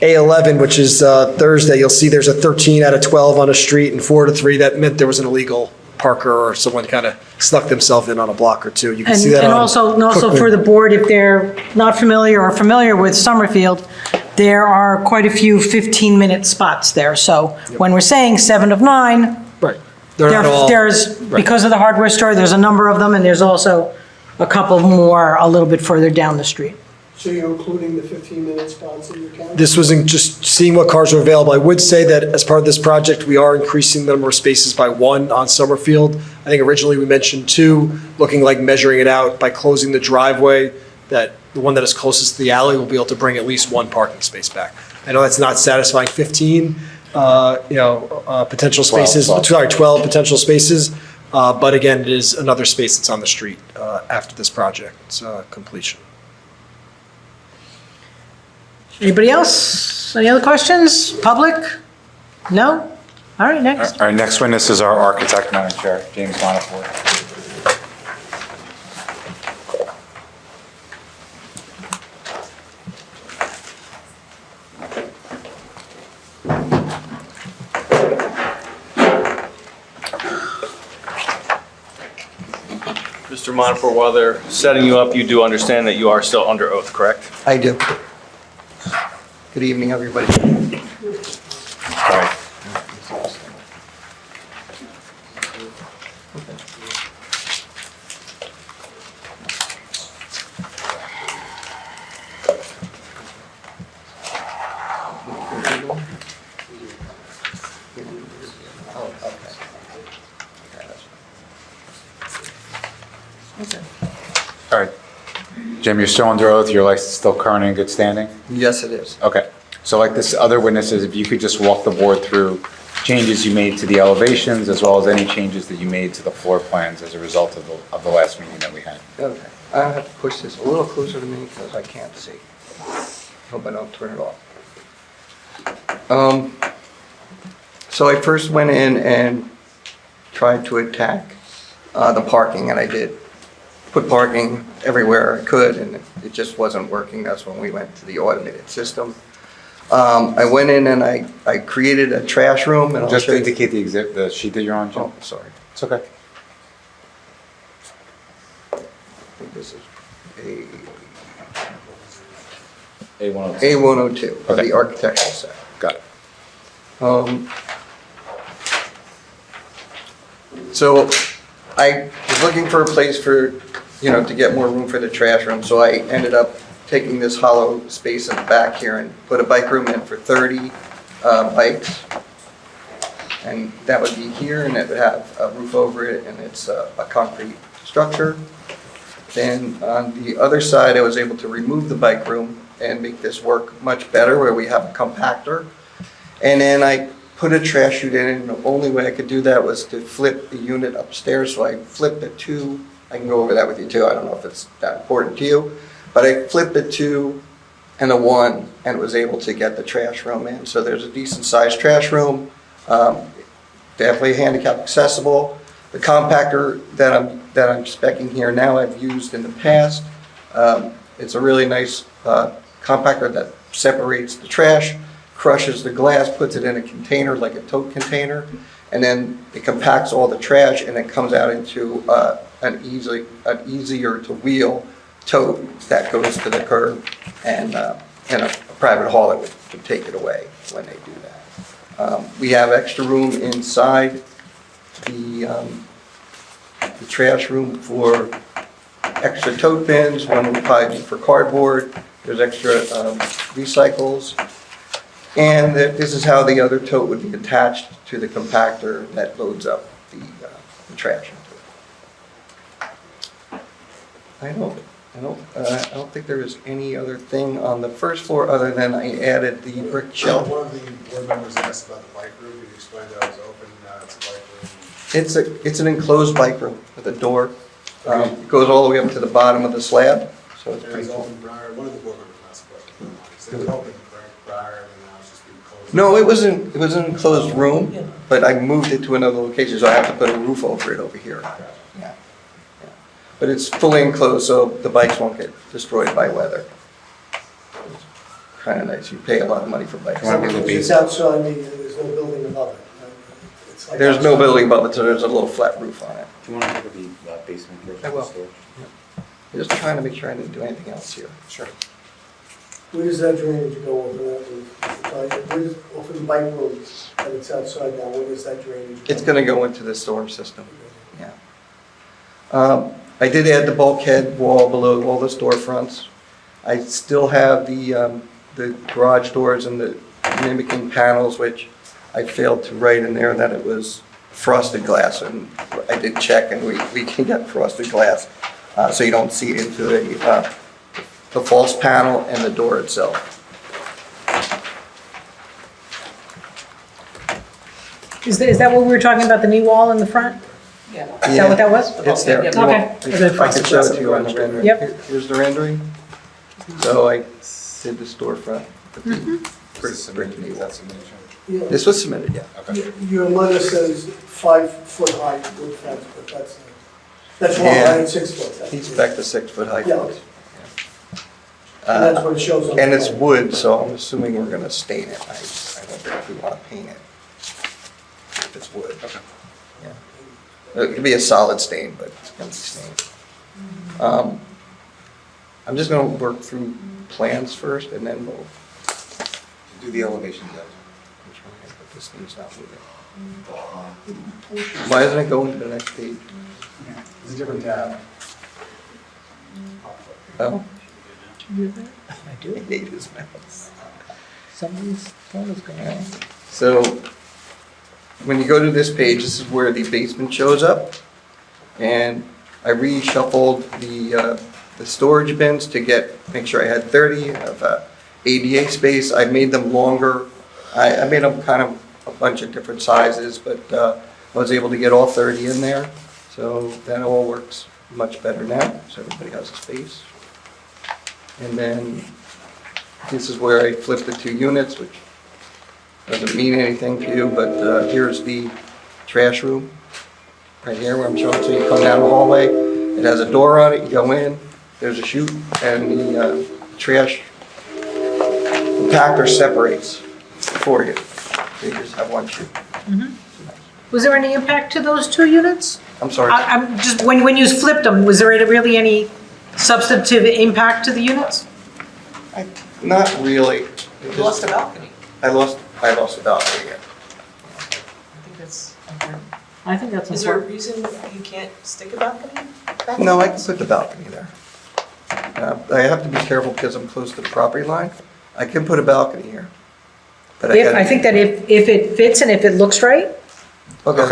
A11, which is Thursday, you'll see there's a 13 out of 12 on a street and 4 to 3. That meant there was an illegal parker or someone kind of snuck themselves in on a block or two. You can see that And on also Cookman. for the board, if they're not familiar or familiar with Summerfield, there are quite a few 15-minute spots there. So when we're saying 7 of 9, Right. They're not all. there's, because of the hardware store, there's a number of them, and there's also a couple more a little bit further down the street. So you're including the 15-minute spots in your count? This was in just seeing what cars are available. I would say that as part of this project, we are increasing the number of spaces by 1 on Summerfield. I think originally we mentioned 2, looking like measuring it out by closing the driveway, that the one that is closest to the alley will be able to bring at least 1 parking space back. I know that's not satisfying 15, potential spaces, 12 potential spaces. But again, it is another space that's on the street after this project's completion. Anybody else? Any other questions? Public? No? All right, next. Our next witness is our architect, Madam Chair, James Boniford. Mr. Monfort, while they're setting you up, you do understand that you are still under oath, correct? I do. Good evening, everybody. All right. All right. Jim, you're still under oath, your license is still current and in good standing? Yes, it is. Okay. So like this other witnesses, if you could just walk the board through changes you made to the elevations as well as any changes that you made to the floor plans as a result of the last meeting that we had. Okay. I have to push this a little closer to me because I can't see. Hope I don't turn it off. So I first went in and tried to attack the parking, and I did put parking everywhere I could, and it just wasn't working. That's when we went to the automated system. I went in and I created a trash room, and I'll Just show to you. indicate the sheet that you're on, Jim. Oh, sorry. It's okay. I think this is A102. A102, of Okay. the architectural set. Got it. So I was looking for a place for, to get more room for the trash room, so I ended up taking this hollow space in the back here and put a bike room in for 30 bikes. And that would be here, and it would have a roof over it, and it's a concrete structure. Then on the other side, I was able to remove the bike room and make this work much better, where we have a compactor. And then I put a trash chute in, and the only way I could do that was to flip the unit upstairs. So I flipped it to, I can go over that with you too, I don't know if it's that important to you, but I flipped it to and a 1 and was able to get the trash room in. So there's a decent sized trash room, definitely handicap accessible. The compactor that I'm speccing here now, I've used in the past. It's a really nice compactor that separates the trash, crushes the glass, puts it in a container like a tote container, and then it compacts all the trash, and it comes out into an easier to wheel tote that goes to the curb, and a private hauler would take it away when they do that. We have extra room inside the trash room for extra tote bins. One would probably be for cardboard. There's extra recycles. And this is how the other tote would be attached to the compactor that loads up the trash into I don't think there was any other thing on the first floor other than I added the brick shelf. One of the board members asked about the bike room. Can you explain that it was open, now it's a bike room? It's an enclosed bike room with a door. It goes all the way up to the bottom of the slab, so it's It pretty was cool. open prior, one of the board members asked a question. So it was open prior, and now it's just being closed. No, it was an enclosed room, but I moved it to another location, so I have to put a roof over it over here. Yeah. But it's fully enclosed, so the bikes won't get destroyed by weather. Kind of nice. You pay a lot of money for bikes. It's outside, there's no building above it. It's like There's no outside. building above it, so there's a little flat roof on it. Do you want to look at the basement here? I will. I'm just trying to make sure I didn't do anything else here. Sure. Where does that drainage go over that roof? Where does, off of the bike road, and it's outside now, where does that drainage go? It's going to go into the storm system, yeah. I did add the bulkhead wall below all the storefronts. I still have the garage doors and the mimicking panels, which I failed to write in there that it was frosted glass, and I did check, and we can get frosted glass, so you don't see into the false panel and the door itself. Is that what we were talking about, the knee wall in the front? Yeah. Is that what that was? It's there. Yeah. Okay. I can show it to you on the rendering. Yep. Here's the rendering. So I did the storefront with the brick knee wall. Yeah. This was submitted, yeah. Your letter says 5 foot high wood fence, but that's wrong, Yeah. right? It's 6 foot. He's back to 6 foot high Yeah. fence. And that's what it shows on the And it's plan. wood, so I'm assuming we're gonna stain it. I don't think we wanna paint it. If it's wood. Yeah. It could be a solid stain, but it's gonna be stained. I'm just gonna work through plans first, and then we'll. Do the elevation, guys. I'm trying, but this thing's not moving. Why doesn't it go into the next page? It's a different tab. Oh, I do. I hate his mouse. Somebody's going on. So, when you go to this page, this is where the basement shows up. And I reshuffled the storage bins to make sure I had 30 of ADA space. I made them longer. I made them kind of a bunch of different sizes, but I was able to get all 30 in there. So that all works much better now, so everybody has a space. And then this is where I flipped the 2 units, which doesn't mean anything to you, but here's the trash room, right here where I'm showing. So you come down the hallway, it has a door on it, you go in, there's a chute, and the trash compactor separates for you. So you just have one chute. Was there any impact to those 2 units? I'm sorry. I'm just, when you flipped them, was there really any substantive impact to the units? Not really. You lost a balcony. I lost a balcony, yeah. I think that's important. I think that's Is there a important. reason you can't stick a balcony back No, I there? can put the balcony there. I have to be careful because I'm close to the property line. I can put a balcony here. But I think that if it fits and if it looks right, Okay,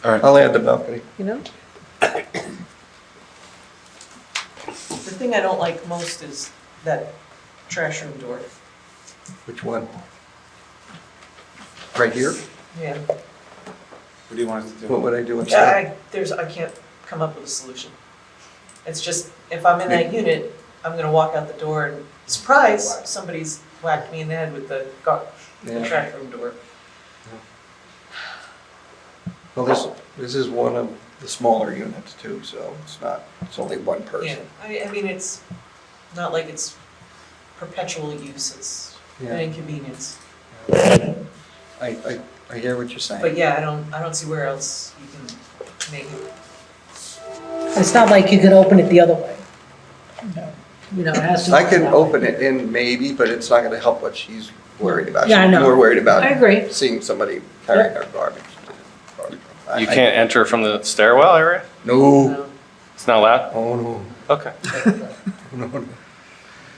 All right. I'll add the balcony. you know? The thing I don't like most is that trash room door. Which one? Right here? Yeah. What do you want us to do? What would I do instead? I can't come up with a solution. It's just, if I'm in that unit, I'm gonna walk out the door and, surprise, somebody's whacked me in the head with the Yeah. trash room door. Well, this is one of the smaller units too, so it's only one Yeah, person. I mean, it's not like it's perpetual use, it's an Yeah. inconvenience. I hear what you're saying. But yeah, I don't see where else you can make it. It's not like you can open it the other way. You know, it has to. I can open it in maybe, but it's not gonna help what she's worried about. Yeah, I know. She's more worried about I agree. seeing somebody carrying their garbage. You can't enter from the stairwell area? No. It's not allowed? Oh, no. Okay. No.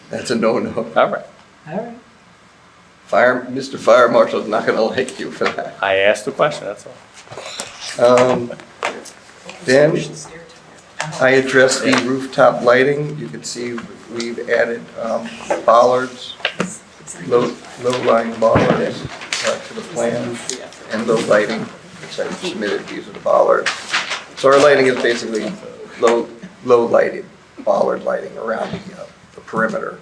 That's a no-no. All right. All right. Mr. Fire Marshal's not gonna like you for that. I asked the question, that's all. Then, I addressed the rooftop lighting. You can see we've added bollards, low-lying bollards to the plan, and low lighting, which I submitted. These are the bollards. So our lighting is basically low-lighted bollard lighting around the perimeter.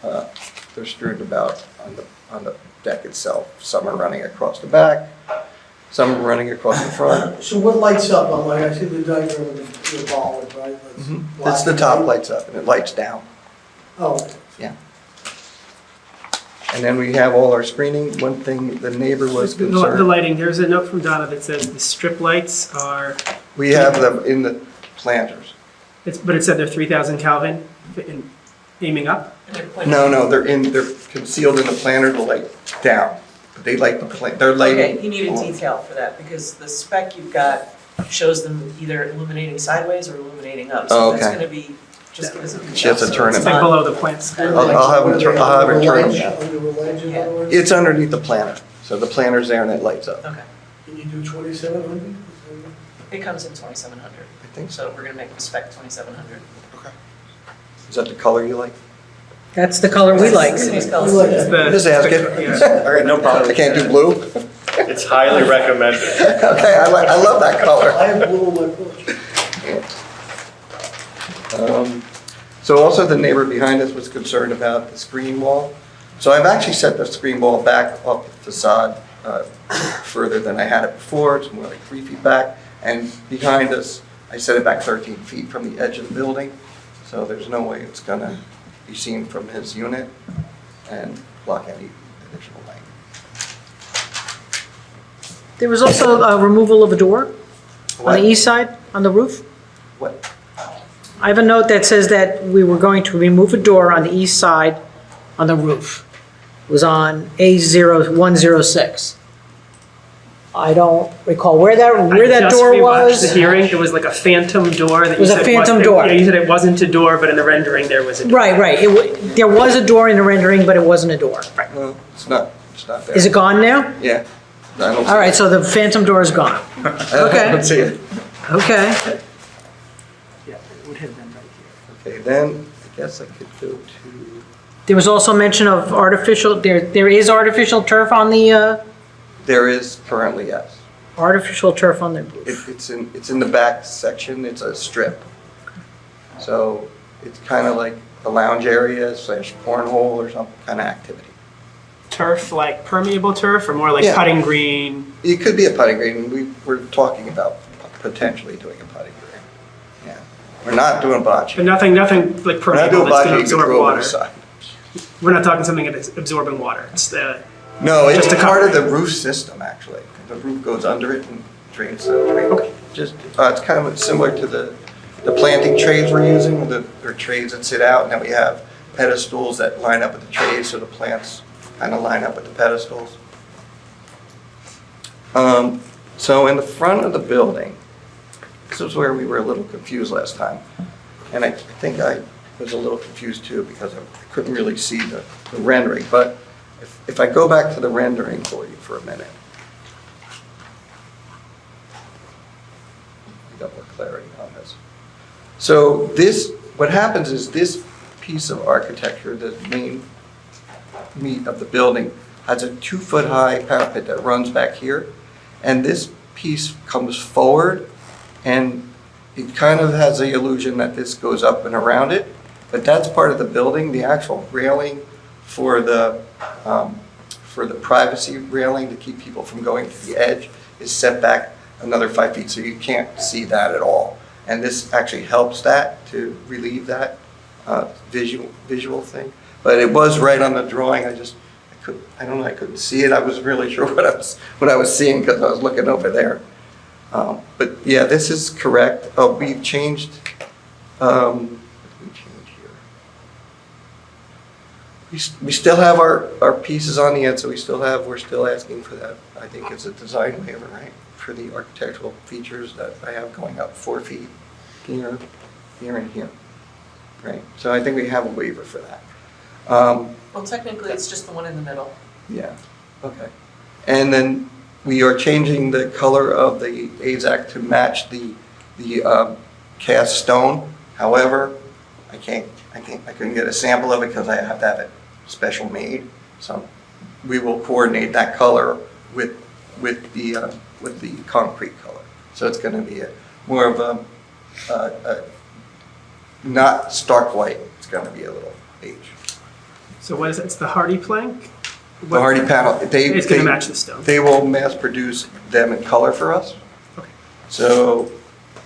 They're strewn about on the deck itself. Some are running across the back, some are running across the front. So what lights up? I'm like, I see the diagram of the bollard, right? That's the top lights up and it lights down. Oh, Yeah. And then we have all our screening. One thing the neighbor was The concerned. lighting, there's a note from Donna that says the strip lights are, We have them in the planters. but it said they're 3,000 Kelvin aiming up? No, they're concealed in the planter to light down. But they light the they're lighting. Okay, you need a detail for that, because the spec you've got shows them either illuminating sideways or illuminating up. Oh, So that's okay. gonna be, just give us a detail. She has to turn it It's like back. below the plants. I'll have them turn them down. under a ledge, in other words? It's underneath the planter. So the planter's there and it lights up. Okay, Can you do 2,700? it comes in 2,700. I think So we're gonna make the spec 2,700. Is that the color you like? That's the color we like. The city's color. Just ask it. All right, no problem. I can't do blue? It's highly recommended. Okay, I love that color. I have blue on my porch. So also the neighbor behind us was concerned about the screen wall. So I've actually set the screen wall back off the facade further than I had it before. It's more like 3 feet back. And behind us, I set it back 13 feet from the edge of the building. So there's no way it's gonna be seen from his unit and block any additional light. There was also a removal of a door on What? the east side, on the roof. What? I have a note that says that we were going to remove a door on the east side on the roof. It was on A0106. I don't recall where that door I was. just rewatched the hearing, it was like a phantom door that It was you a said phantom door. Yeah, you said it wasn't a door, but in the rendering there was a door. Right. There was a door in the rendering, but it wasn't a door. No, it's not there. Is it gone now? Yeah. I don't see All right, it. so the phantom door is gone. I Okay. don't see it. Okay. Yeah, it would have been right here. Okay, then I guess I could go to, There was also mention of artificial, there is artificial turf on the, there is currently, yes. artificial turf on the roof. It's in the back section, it's a strip. So it's kind of like a lounge area / cornhole or some kind of activity. Turf, like permeable turf, or more like Yeah. putting green? It could be a putting green, we were talking about potentially doing a putting green. Yeah, we're not doing bocce. But nothing like We're not permeable doing that's bocce, gonna you can absorb throw over water. the side. We're not talking something that's absorbing water. It's the, No, it's Just to part cover of the roof system, actually. The roof goes under it and drains the drain. Okay. Just, it's kind of similar to the planting trays we're using, they're trays that sit out, and then we have pedestals that line up with the trays, so the plants kind of line up with the pedestals. So in the front of the building, this is where we were a little confused last time. And I think I was a little confused too, because I couldn't really see the rendering. But if I go back to the rendering for you for a minute. I got more clarity on this. So this, what happens is this piece of architecture, the main meat of the building, has a 2-foot-high parapet that runs back here. And this piece comes forward, and it kind of has the illusion that this goes up and around it. But that's part of the building. The actual railing for the privacy railing to keep people from going to the edge is set back another 5 feet, so you can't see that at all. And this actually helps that, to relieve that visual thing. But it was right on the drawing. I don't know, I couldn't see it. I wasn't really sure what I was seeing because I was looking over there. But yeah, this is correct. We've changed. What did we change here? We still have our pieces on the end, so we're still asking for that. I think it's a design waiver, right? For the architectural features that I have going up 4 feet here, here, and here, right? So I think we have a waiver for that. Well, technically, it's just the one in the middle. Yeah, okay. And then we are changing the color of the AZAC to match the cast stone. However, I couldn't get a sample of it because I have to have it special made. So we will coordinate that color with the concrete color. So it's going to be more of a not stark white. It's going to be a little beige. So what is it? It's the hardy plank? The hardy panel. It's going to match the stone. They will mass produce them in color for us. Okay. So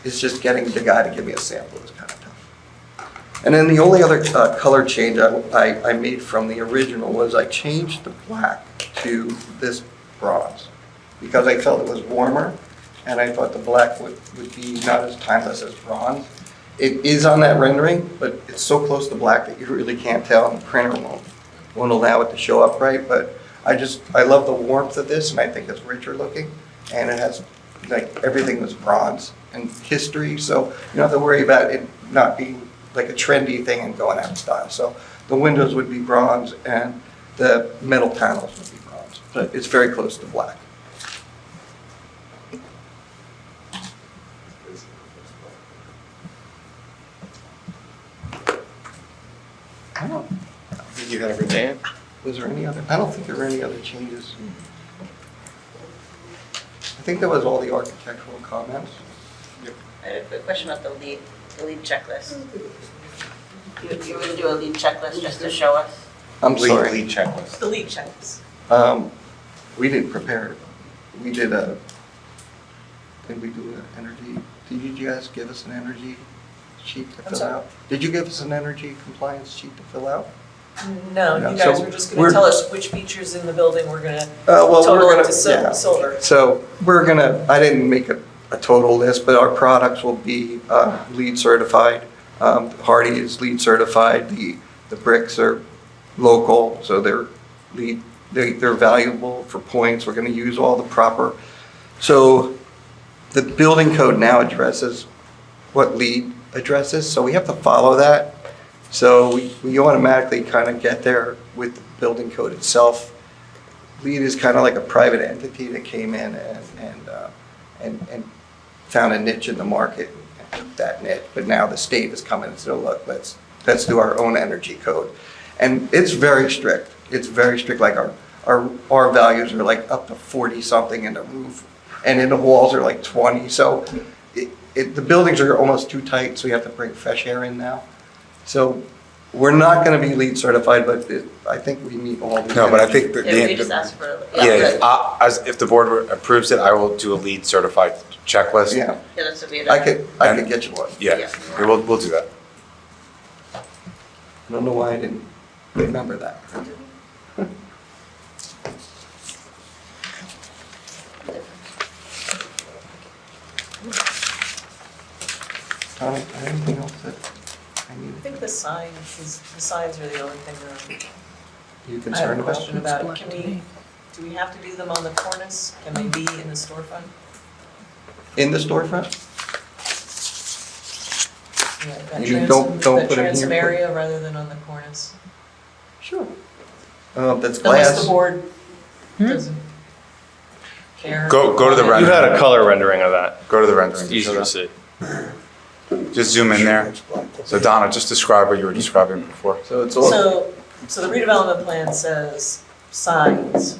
it's just getting the guy to give me a sample is kind of tough. And then the only other color change I made from the original was I changed the black to this bronze because I felt it was warmer and I thought the black would be not as timeless as bronze. It is on that rendering, but it's so close to black that you really can't tell, and the printer won't allow it to show up right. But I love the warmth of this, and I think it's richer looking, and it has, like, everything was bronze and history, so you don't have to worry about it not being like a trendy thing and going out of style. So the windows would be bronze, and the metal panels would be bronze, but it's very close to black. I don't think you had everything. Was there any other? I don't think there were any other changes. I think that was all the architectural comments. I had a quick question about the lead checklist. You were gonna do a lead checklist just to show us? I'm sorry. Lead checklist. The lead checklist. We didn't prepare it. We did did we do an energy? Did you guys give us an energy sheet to fill out? Did you give us an energy compliance sheet to fill out? No, No, you guys so were just gonna we're- tell us which features in the building we're gonna Well, we're total gonna, into yeah. silver. So I didn't make a total list, but our products will be LEED certified. Hardy is LEED certified. The bricks are local, so they're LEED, they're valuable for points. We're gonna use all the proper. So the building code now addresses what LEED addresses, so we have to follow that. So we automatically kind of get there with the building code itself. LEED is kind of like a private entity that came in and found a niche in the market and took that niche. But now the state is coming and said, look, let's do our own energy code. And it's very strict. It's very strict. Like our values are like up to 40 something in the roof, and in the walls are like 20. So the buildings are almost too tight, so we have to bring fresh air in now. So we're not going to be LEED certified, but I think we meet all the. No, but I think Yeah, we just asked for. if the board approves it, I will do a LEED certified checklist. Yeah, Yeah, that's what we had. I could get you one. Yeah, we'll do that. I don't know why I didn't remember that. Anything else that I need? I think the signs are the only thing that You I have concerned a about? question about. Do we have to do them on the cornice? Can they be in the storefront? In the storefront? Yeah, that You mean transom, don't that put it transom here, area rather than on the cornice? Sure. That's glass. Unless the board doesn't care. Go to the You rendering. had a color rendering of that. Go to the rendering. It's easy to see. Just zoom in there. So Donna, just describe what you were describing before. So it's all. So the redevelopment plan says signs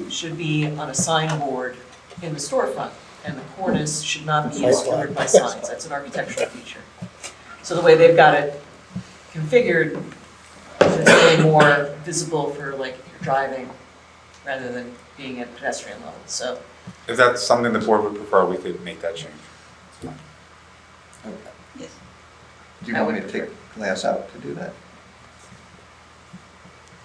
should be on a signboard in the storefront, and the cornice should not be obscured by signs. That's an architectural feature. So the way they've got it configured, it's really more visible for like if you're driving rather than being at pedestrian level, so. If that's something the board would prefer, we could make that change. Yes. Do you want me to take glass out to do that?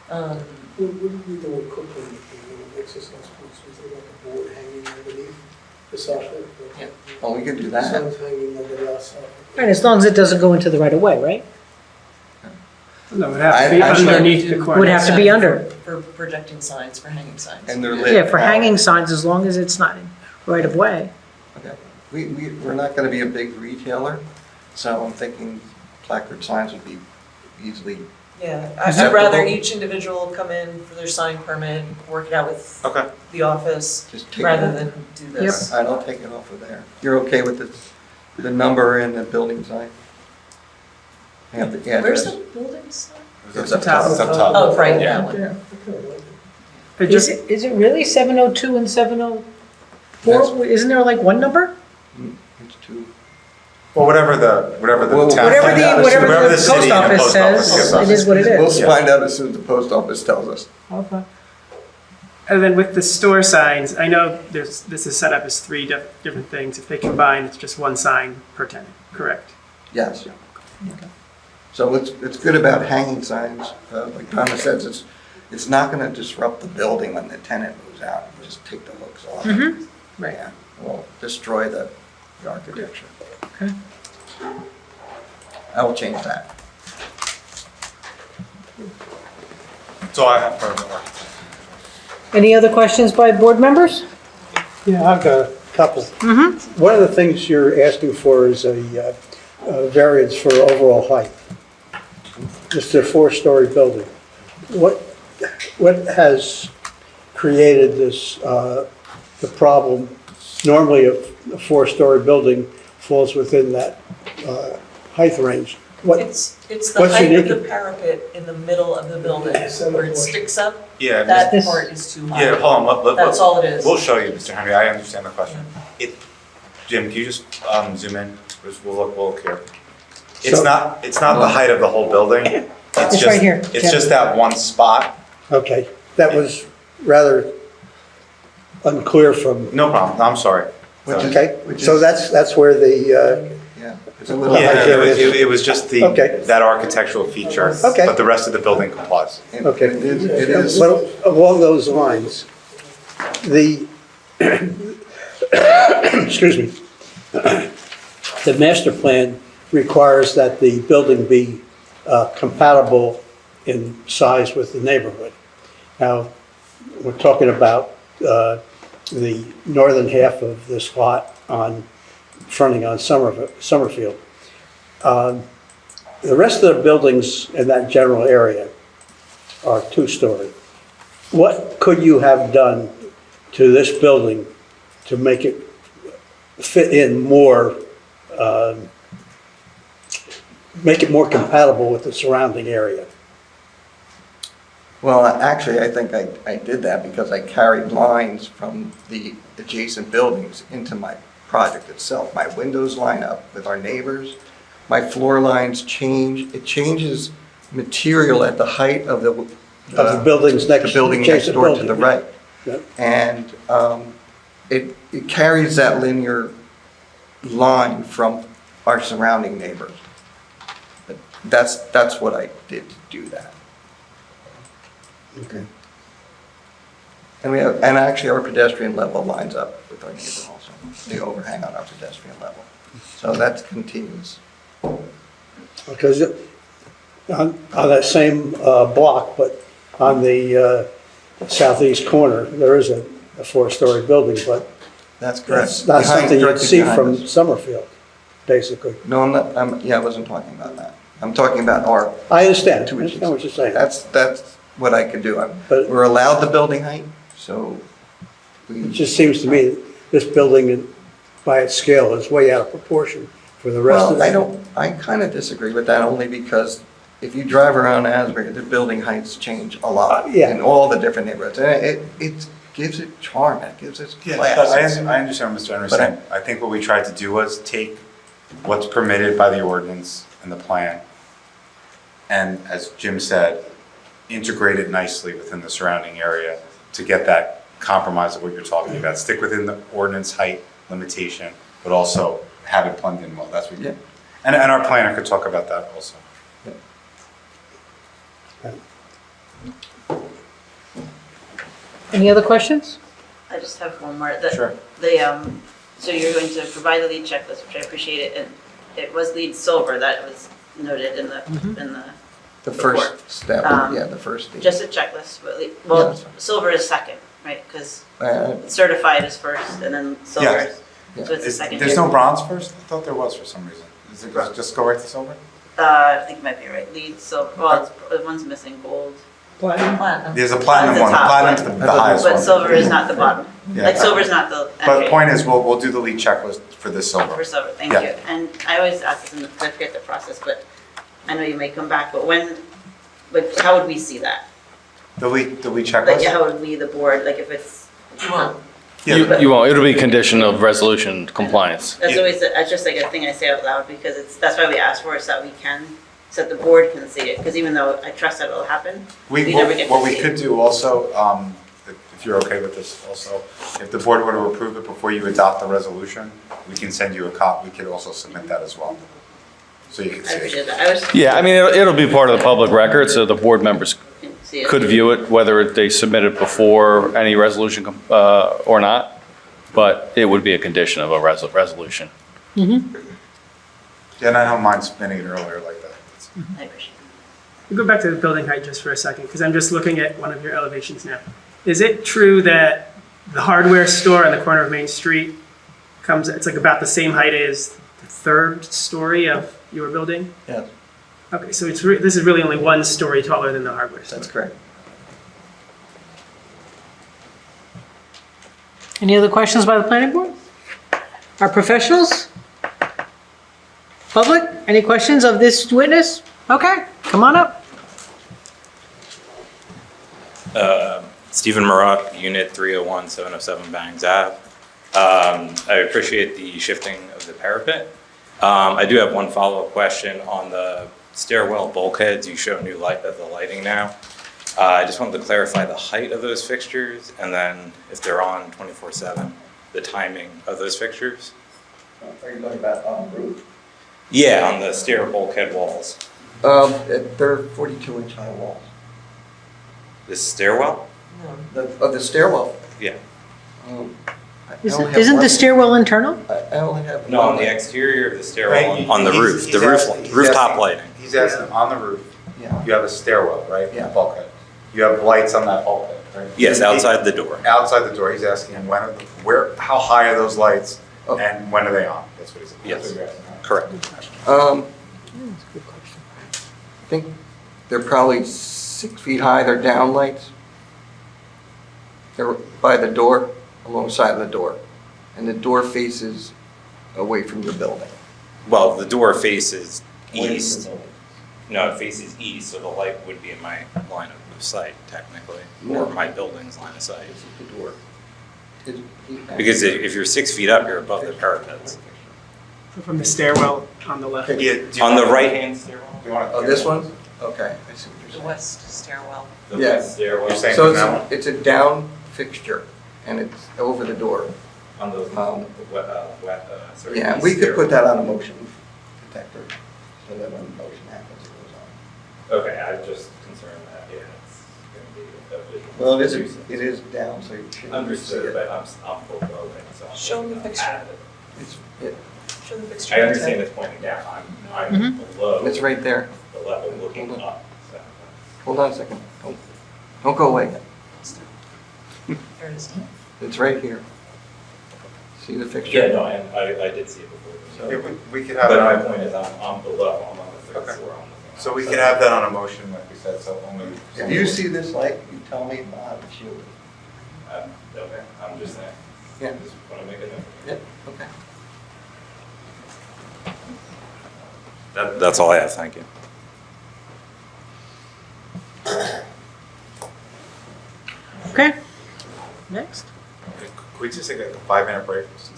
What do we do with cooking in exercise points? Was there like a board hanging underneath the soffit? Yeah. Oh, we can do that. Signs hanging under the soffit. Right, as long as it doesn't go into the right of way, right? No, it would have to be Actually, underneath the cornice. Would have to be under. For projecting signs, for hanging signs. And they're lit. Yeah, for hanging signs, as long as it's not in right of way. Okay. We're not gonna be a big retailer, so I'm thinking placard signs would be easily. Yeah, Acceptable. I'd rather each individual come in for their sign permit, work it out with Okay. the office, Just take it rather off. than do this. I don't take it off of there. You're okay with the number and the building sign. I have the Where's address. the building sign? It's up top. It's up top. Oh, right, Yeah. that one. Is it really 702 and 704? Isn't there like one number? It's two. Well, whatever the town. Whatever the city post and office says, gives us. it is what it is. We'll find out as soon as the post office tells us. Okay. And then with the store signs, I know this is set up as three different things. If they combine, it's just one sign per tenant, correct? Yes. So it's good about hanging signs. Like Thomas says, it's not going to disrupt the building when the tenant moves out. You just take the hooks off. Right. Yeah, will destroy the architecture. Okay. I will change that. That's all I have for Any other questions by board members? Yeah, I've got a couple. One of the things you're asking for is a variance for overall height. It's a four-story building. What has created this, the problem? Normally, a four-story building falls within that height range. It's the what's height of unique? the parapet in the middle of the building, where it sticks up. Yeah, That part is too high. Yeah, hold on. That's all it is. We'll show you, Mr. Henry. I understand the question. Jim, can you just zoom in? We'll look here. It's not the height of the whole building. It's It's just, right here. It's just that one spot. Okay, that was rather unclear from. No problem. No, I'm sorry. Okay, so that's where the, Yeah, it's a little. Yeah, height variance. it was just Okay. that architectural feature. Okay. But the rest of the building complies. Okay. It is. Well, along those lines, the, excuse me, the master plan requires that the building be compatible in size with the neighborhood. Now, we're talking about the northern half of this lot fronting on Summerfield. The rest of the buildings in that general area are two-story. What could you have done to this building to make it fit in more, make it more compatible with the surrounding area? Well, actually, I think I did that because I carried lines from the adjacent buildings into my project itself. My windows line up with our neighbors. My floor lines change. It changes material at the height of the buildings next the building next adjacent door to building, the yeah. right. Yep. And it carries that linear line from our surrounding neighbors. But that's what I did to do that. Okay. And actually our pedestrian level lines up with our neighbor also. The overhang on our pedestrian level. So that continues. Because on that same block, but on the southeast corner, there is a four-story building, but That's correct. that's not something you'd Directly see behind from us. Summerfield, basically. No, I'm not, I wasn't talking about that. I'm talking about our. I understand what you're saying. That's what I could do. But- We're allowed the building height, so It just seems to me that this building, by its scale, is way out of proportion for the rest of Well, the... I kind of disagree with that only because if you drive around Asbury, the building heights change a lot Yeah. in all the different neighborhoods. And it gives it charm, it gives it Yeah, class. but I understand what Mr. Henry's But I- saying. I think what we tried to do was take what's permitted by the ordinance and the plan, and as Jim said, integrate it nicely within the surrounding area to get that compromise of what you're talking about. Stick within the ordinance height limitation, but also have it blend in well. That's what you, Yeah. and our planner could talk about that also. Any other questions? I just have one more. Sure. So you're going to provide the lead checklist, which I appreciate it, and it was lead silver that was noted in the, in the. The report. first step, yeah, the first stage. Just a checklist, but, Yeah, well, that's fine. silver is second, right? Because Uh, certified is first, and then silver Yeah. is, so it's the second. There's tier. no bronze first? I thought there was for some reason. Is it just go right to silver? I think you might be right, lead silver, well, one's missing gold. Platinum? There's a platinum one. Platinum's the highest one. But silver is not the bottom. Yeah. Like silver's not the But entry. point is, we'll do the lead checklist for this silver. For silver, thank Yeah. you. And I always ask this in the, I forget the process, but I know you may come back, but how would we see that? The lead Like, checklist? how would we, the board, like if it's, You won't. You won't, it'll be a condition of resolution compliance. that's always, that's just like a thing I say out loud because that's why we ask for it so that we can, so that the board can see it. Because even though I trust that it'll happen, we never get to What we see could it. do also, if you're okay with this also, if the board were to approve it before you adopt the resolution, we can send you a copy. We could also submit that as well. So you can I see it. appreciate that. I was, Yeah, I mean, it'll be part of the public record, so the board members can see it. could view it, whether they submit it before any resolution or not, but it would be a condition of a resolution. Yeah, and I don't mind submitting it earlier like that. I appreciate it. We'll go back to the building height just for a second, because I'm just looking at one of your elevations now. Is it true that the hardware store on the corner of Main Street it's like about the same height as the third story of your building? Yes, Okay, so this is really only one story taller than the hardware store? that's correct. Any other questions by the planning board? Our professionals? Public? Any questions of this witness? Okay, come on up. Stephen Maroc, Unit 301, 707 Bangs Ave. I appreciate the shifting of the parapet. I do have one follow-up question on the stairwell bulkheads. You show new light of the lighting now. I just wanted to clarify the height of those fixtures, and then if they're on 24/7, the timing of those fixtures. Are you talking about on the roof? Yeah, on the stair bulkhead walls. They're 42-inch high walls. The stairwell? Of the stairwell. Yeah. I only have Isn't the one. stairwell internal? I only have No, one. on the exterior of the stairwell, Right, on the he's- roof, he's the asking- rooftop asking- lighting. He's asking, on the roof, Yeah. you have a stairwell, right? Yeah. Bulkhead. You have lights on that bulkhead, right? Yes, outside the door. Outside the door, he's asking him how high are those lights Oh. and when are they on? That's what he's, that's Yes. what you're asking. Correct. I think they're probably 6 feet high. They're down lights. They're by the door, alongside of the door. And the door faces away from your building. Well, the door faces Away from east. your building. No, it faces east, so the light would be in my line of sight technically, No. or my building's line of sight. This is the door. Because if you're 6 feet up, you're above the parapets. So from the stairwell on the left? Yeah, do you On the want- right-hand stairwell? Do you want Oh, this one? Okay, I see what The you're saying. west stairwell. The Yeah. west stairwell. You're saying So from that one? it's a down fixture, and it's over the door. On the, sorry. Yeah, east we could put stairwell. that on a motion detector, so that when the motion happens, it goes on. Okay, I'm just concerned that, yeah, it's gonna be a visual. Well, nuisance. it is down, so you shouldn't see Understood, it. but I'm full building, so. I'm Show looking them the up picture. at it. Show the fixture. I understand it's pointing down, I'm below. It's right there. The level looking up, so. Hold on a second. Don't go away. There it is. It's right here. See the fixture? Yeah, no, and I did see it before. Yeah, we could have But it my on, point is, I'm below, I'm on the third Okay. floor. I'm looking so we outside. could have that on a motion, like we said, so only. If you see this light, you tell me, I'll have it shielded. Okay, I'm just saying. Yeah. Just wanna make a note. Yep, okay. That's all I have, thank you. Okay. Next. Could we just take a 5-minute break? Is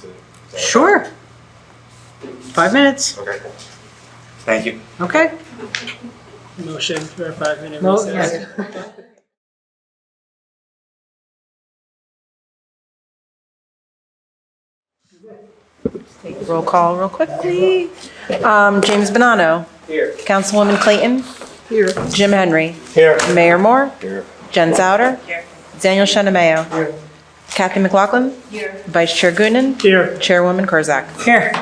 that- Sure. 5 minutes. Okay. Thank you. Okay. Motion for a 5-minute No, recess. Roll call real quickly. James Bonanno. Here. Councilwoman Clayton. Here. Jim Henry. Here. Mayor Moore. Here. Jen Souter. Here. Daniel Shinameo. Here. Kathy McLaughlin. Here. Vice Chair Goonan. Here. Chairwoman Kurzak. Here.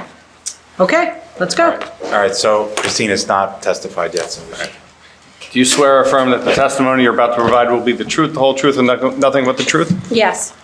Okay, let's go. All right, so Christina's not testified yet, so. Do you swear or affirm that the testimony you're about to provide will be the truth, the whole truth, and nothing but the truth? Yes.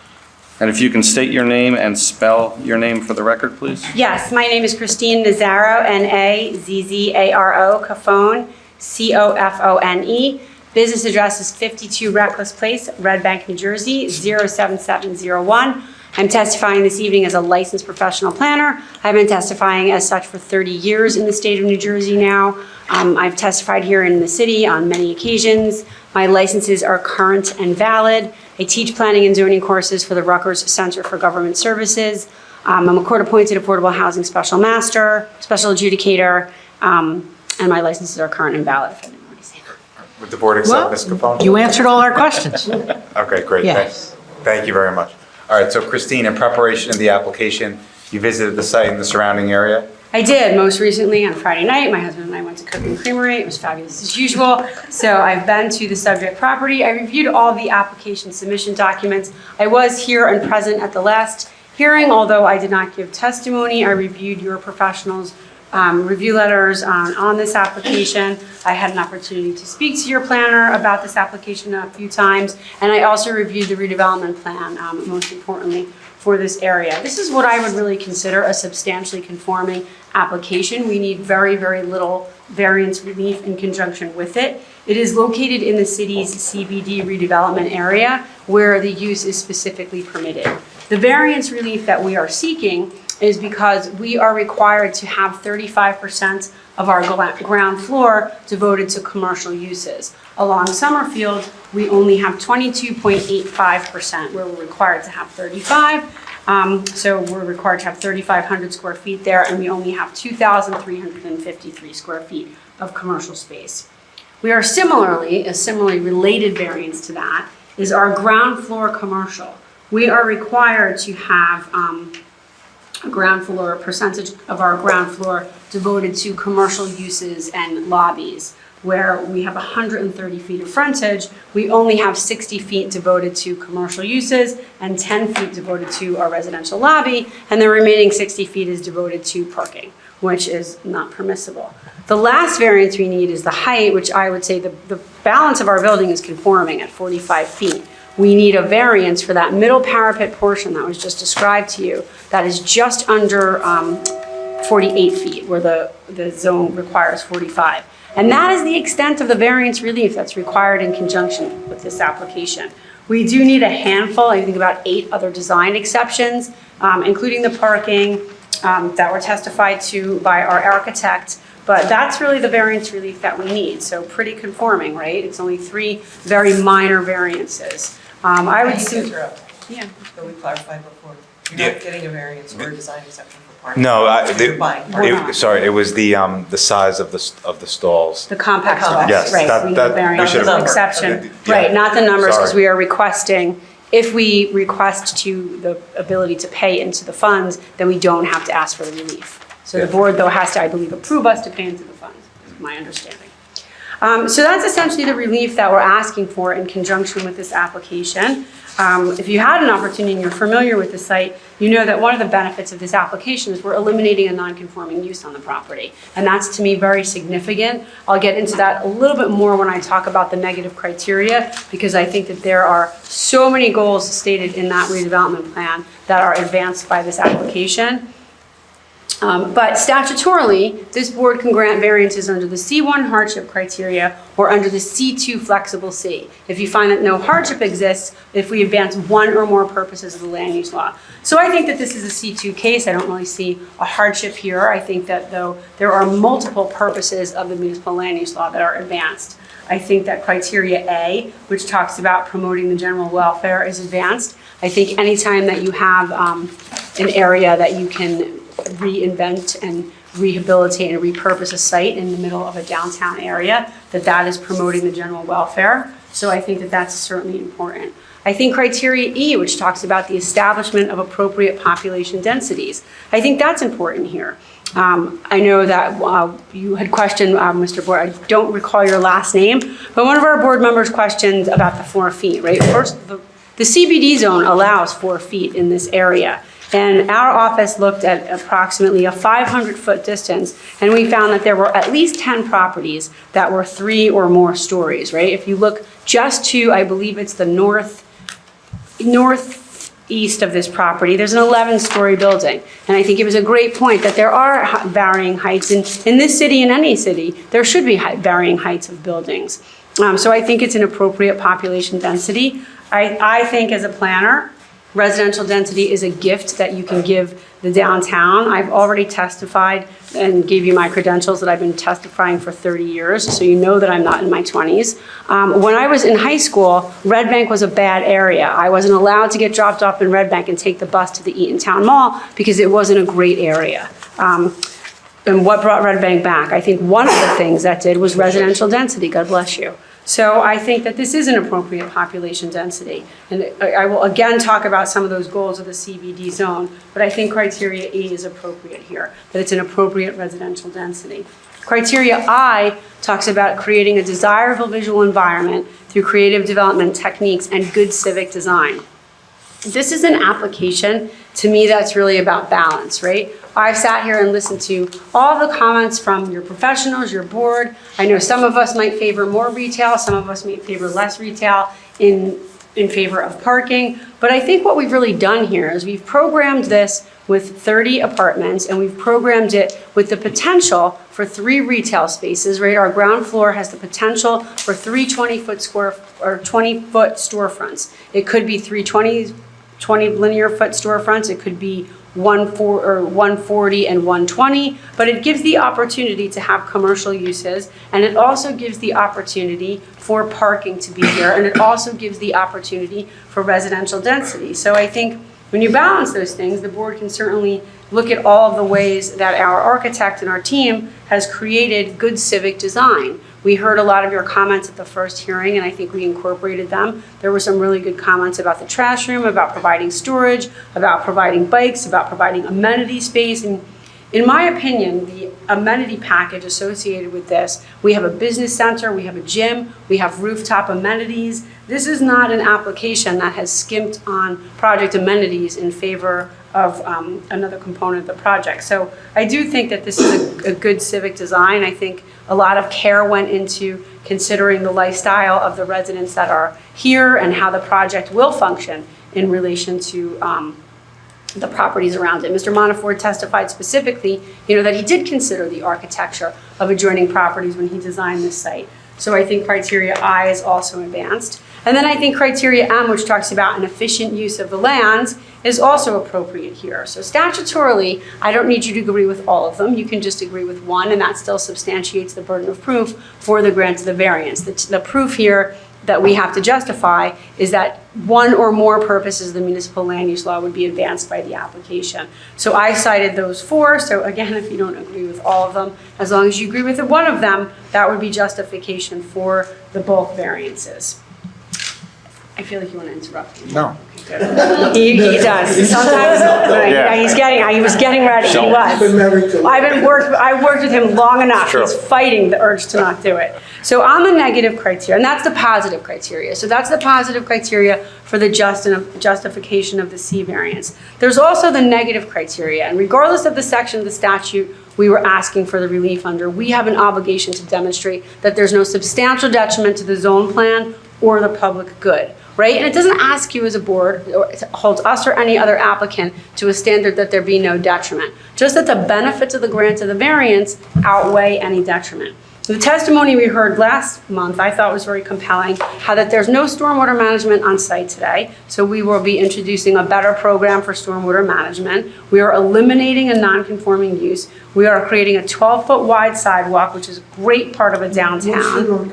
And if you can state your name and spell your name for the record, please? Yes, my name is Christine Nazzaro, Nazzaro, Cofone, Cofone. Business address is 52 Reckless Place, Red Bank, New Jersey, 07701. I'm testifying this evening as a licensed professional planner. I've been testifying as such for 30 years in the state of New Jersey now. I've testified here in the city on many occasions. My licenses are current and valid. I teach planning and zoning courses for the Rutgers Center for Government Services. I'm a court-appointed affordable housing special master, special adjudicator, and my licenses are current and valid. If I didn't already say that. Would the board accept Ms. Capone? You answered all our questions. Okay, great. Yes. Thank you very much. All right, so Christine, in preparation of the application, you visited the site and the surrounding area? I did, most recently on Friday night. My husband and I went to Cook and Creamery. It was fabulous as usual. So I've been to the subject property. I reviewed all the application submission documents. I was here and present at the last hearing, although I did not give testimony. I reviewed your professionals' review letters on this application. I had an opportunity to speak to your planner about this application a few times, and I also reviewed the redevelopment plan, most importantly, for this area. This is what I would really consider a substantially conforming application. We need very, very little variance relief in conjunction with it. It is located in the city's CBD redevelopment area where the use is specifically permitted. The variance relief that we are seeking is because we are required to have 35% of our ground floor devoted to commercial uses. Along Summerfield, we only have 22.85%, where we're required to have 35. So we're required to have 3,500 square feet there, and we only have 2,353 square feet of commercial space. We are similarly related variance to that is our ground floor commercial. We are required to have a percentage of our ground floor devoted to commercial uses and lobbies. Where we have 130 feet of frontage, we only have 60 feet devoted to commercial uses and 10 feet devoted to our residential lobby, and the remaining 60 feet is devoted to parking, which is not permissible. The last variance we need is the height, which I would say the balance of our building is conforming at 45 feet. We need a variance for that middle parapet portion that was just described to you that is just under 48 feet, where the zone requires 45. And that is the extent of the variance relief that's required in conjunction with this application. We do need a handful, I think about 8 other design exceptions, including the parking that were testified to by our architect. But that's really the variance relief that we need. So pretty conforming, right? It's only 3 very minor variances. I would say, yeah. But we clarified before, you're not getting a variance or a design exception for parking. No, You're buying parking. sorry, it was the size of the stalls. The compact stalls, Yes, right? that- We need that- a we variance should've- exception, Okay, yeah. right? Not the numbers, because Sorry. we are requesting. If we request to the ability to pay into the funds, then we don't have to ask for the relief. So the board, though, has to, I believe, approve us to pay into the funds, is my understanding. So that's essentially the relief that we're asking for in conjunction with this application. If you had an opportunity and you're familiar with the site, you know that one of the benefits of this application is we're eliminating a non-conforming use on the property. And that's, to me, very significant. I'll get into that a little bit more when I talk about the negative criteria, because I think that there are so many goals stated in that redevelopment plan that are advanced by this application. But statutorily, this board can grant variances under the C1 hardship criteria or under the C2 flexible C. If you find that no hardship exists, if we advance one or more purposes of the land use law. So I think that this is a C2 case. I don't really see a hardship here. I think that, though, there are multiple purposes of the municipal land use law that are advanced. I think that criteria A, which talks about promoting the general welfare, is advanced. I think anytime that you have an area that you can reinvent and rehabilitate and repurpose a site in the middle of a downtown area, that is promoting the general welfare. So I think that that's certainly important. I think criteria E, which talks about the establishment of appropriate population densities, I think that's important here. I know that you had questioned, Mr. Board, I don't recall your last name, but one of our board members questioned about the 4 feet, right? First, the CBD zone allows 4 feet in this area. And our office looked at approximately a 500-foot distance, and we found that there were at least 10 properties that were 3 or more stories, right? If you look just to, I believe it's the northeast of this property, there's an 11-story building. And I think it was a great point that there are varying heights. In this city, in any city, there should be varying heights of buildings. So I think it's an appropriate population density. I think as a planner, residential density is a gift that you can give the downtown. I've already testified and gave you my credentials that I've been testifying for 30 years, so you know that I'm not in my 20s. When I was in high school, Red Bank was a bad area. I wasn't allowed to get dropped off in Red Bank and take the bus to the Eaton Town Mall because it wasn't a great area. And what brought Red Bank back? I think one of the things that did was residential density, God bless you. So I think that this is an appropriate population density. And I will again talk about some of those goals of the CBD zone, but I think criteria E is appropriate here, that it's an appropriate residential density. Criteria I talks about creating a desirable visual environment through creative development techniques and good civic design. This is an application, to me, that's really about balance, right? I've sat here and listened to all the comments from your professionals, your board. I know some of us might favor more retail, some of us might favor less retail in favor of parking. But I think what we've really done here is we've programmed this with 30 apartments, and we've programmed it with the potential for 3 retail spaces, right? Our ground floor has the potential for 3 20-foot storefronts. It could be 3 20 linear foot storefronts. It could be 140 and 120, but it gives the opportunity to have commercial uses, and it also gives the opportunity for parking to be here, and it also gives the opportunity for residential density. So I think when you balance those things, the board can certainly look at all of the ways that our architect and our team has created good civic design. We heard a lot of your comments at the first hearing, and I think we incorporated them. There were some really good comments about the trash room, about providing storage, about providing bikes, about providing amenity space. And in my opinion, the amenity package associated with this, we have a business center, we have a gym, we have rooftop amenities. This is not an application that has skimped on project amenities in favor of another component of the project. So I do think that this is a good civic design. I think a lot of care went into considering the lifestyle of the residents that are here and how the project will function in relation to the properties around it. Mr. Montefiore testified specifically, that he did consider the architecture of adjoining properties when he designed this site. So I think criteria I is also advanced. And then I think criteria M, which talks about an efficient use of the lands, is also appropriate here. So statutorily, I don't need you to agree with all of them. You can just agree with one, and that still substantiates the burden of proof for the grant of the variance. The proof here that we have to justify is that one or more purposes of the municipal land use law would be advanced by the application. So I cited those 4. So again, if you don't agree with all of them, as long as you agree with one of them, that would be justification for the bulk variances. I feel like you want to interrupt me. No. He does. Sometimes he was getting ready. He was. I worked with him long enough. Sure. He's fighting the urge to not do it. So on the negative criteria, and that's the positive criteria. So that's the positive criteria for the justification of the C variance. There's also the negative criteria, and regardless of the section of the statute we were asking for the relief under, we have an obligation to demonstrate that there's no substantial detriment to the zone plan or the public good. Right? And it doesn't ask you as a board, or it holds us or any other applicant to a standard that there be no detriment. Just that the benefits of the grant of the variance outweigh any detriment. The testimony we heard last month I thought was very compelling, how that there's no stormwater management on site today, so we will be introducing a better program for stormwater management. We are eliminating a non-conforming use. We are creating a 12-foot wide sidewalk, which is a great part of a downtown.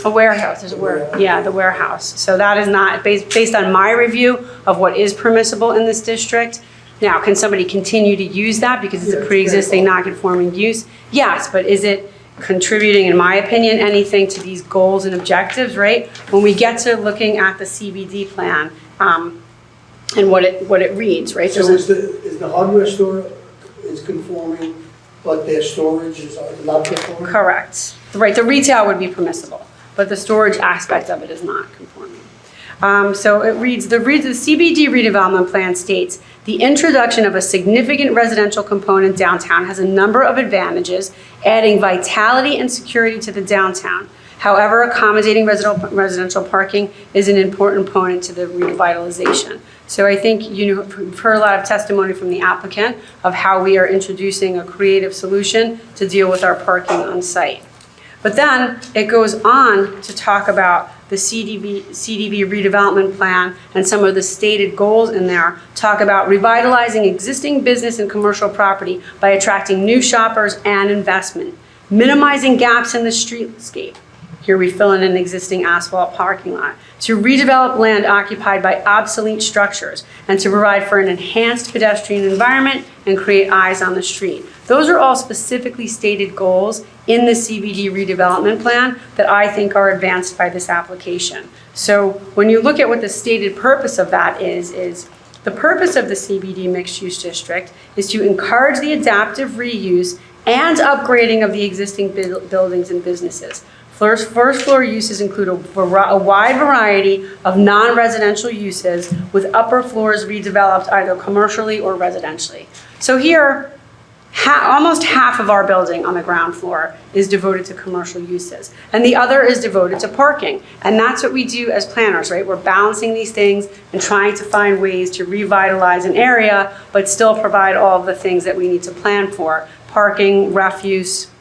A warehouse, the warehouse. So that is not, based on my review of what is permissible in this district. Now, can somebody continue to use that because it's a pre-existing non-conforming use? Yes, but is it contributing, in my opinion, anything to these goals and objectives, right? When we get to looking at the CBD plan and what it reads, right? So is the hardware store is conforming, but their storage is not conforming? Correct. Right, the retail would be permissible, but the storage aspect of it is not conforming. So it reads, the CBD redevelopment plan states, the introduction of a significant residential component downtown has a number of advantages, adding vitality and security to the downtown. However, accommodating residential parking is an important component to the revitalization. So I think you've heard a lot of testimony from the applicant of how we are introducing a creative solution to deal with our parking on site. But then it goes on to talk about the CDB redevelopment plan and some of the stated goals in there talk about revitalizing existing business and commercial property by attracting new shoppers and investment, minimizing gaps in the streetscape. Here we fill in an existing asphalt parking lot, to redevelop land occupied by obsolete structures, and to provide for an enhanced pedestrian environment and create eyes on the street. Those are all specifically stated goals in the CBD redevelopment plan that I think are advanced by this application. So when you look at what the stated purpose of that is the purpose of the CBD mixed use district is to encourage the adaptive reuse and upgrading of the existing buildings and businesses. First floor uses include a wide variety of non-residential uses with upper floors redeveloped either commercially or residentially. So here, almost half of our building on the ground floor is devoted to commercial uses, and the other is devoted to parking. And that's what we do as planners, right? We're balancing these things and trying to find ways to revitalize an area, but still provide all of the things that we need to plan for: parking, refuse,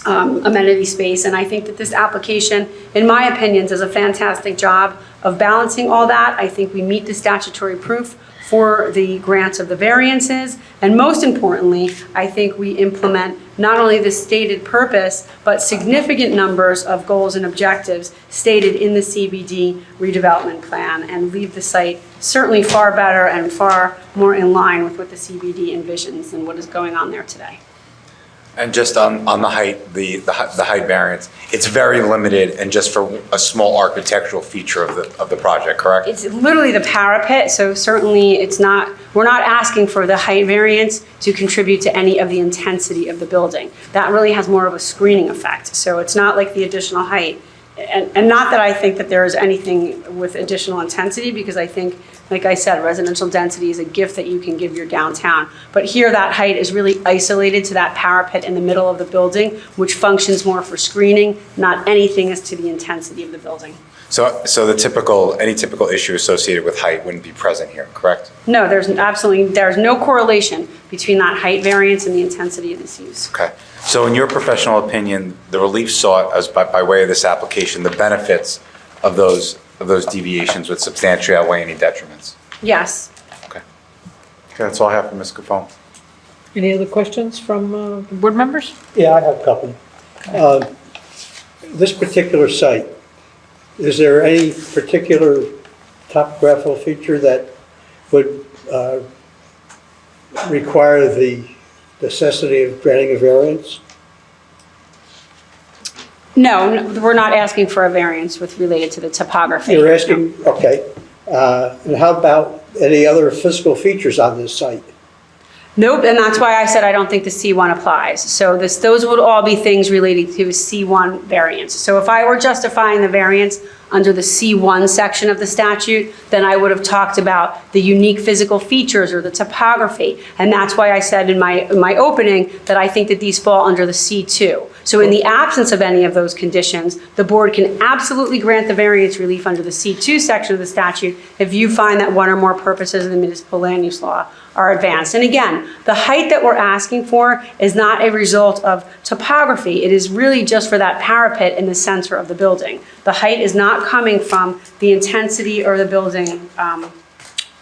amenity space. And I think that this application, in my opinion, does a fantastic job of balancing all that. I think we meet the statutory proof for the grants of the variances. And most importantly, I think we implement not only the stated purpose, but significant numbers of goals and objectives stated in the CBD redevelopment plan, and leave the site certainly far better and far more in line with what the CBD envisions and what is going on there today. And just on the height, the height variance, it's very limited and just for a small architectural feature of the project, correct? It's literally the parapet, so certainly we're not asking for the height variance to contribute to any of the intensity of the building. That really has more of a screening effect, so it's not like the additional height. And not that I think that there is anything with additional intensity, because I think, like I said, residential density is a gift that you can give your downtown. But here, that height is really isolated to that parapet in the middle of the building, which functions more for screening, not anything as to the intensity of the building. So any typical issue associated with height wouldn't be present here, correct? No, there's no correlation between that height variance and the intensity of this use. Okay. So in your professional opinion, the relief sought as by way of this application, the benefits of those deviations would substantially outweigh any detriments? Yes. Okay, that's all I have for Ms. Capone. Any other questions from the board members? Yeah, I have a couple. This particular site, is there any particular topographical feature that would require the necessity of granting a variance? No, we're not asking for a variance related to the topography. You're asking, okay. And how about any other physical features on this site? Nope, and that's why I said I don't think the C1 applies. So those would all be things related to a C1 variance. So if I were justifying the variance under the C1 section of the statute, then I would have talked about the unique physical features or the topography. And that's why I said in my opening that I think that these fall under the C2. So in the absence of any of those conditions, the board can absolutely grant the variance relief under the C2 section of the statute if you find that one or more purposes of the municipal land use law are advanced. And again, the height that we're asking for is not a result of topography. It is really just for that parapet in the center of the building. The height is not coming from the intensity or the building,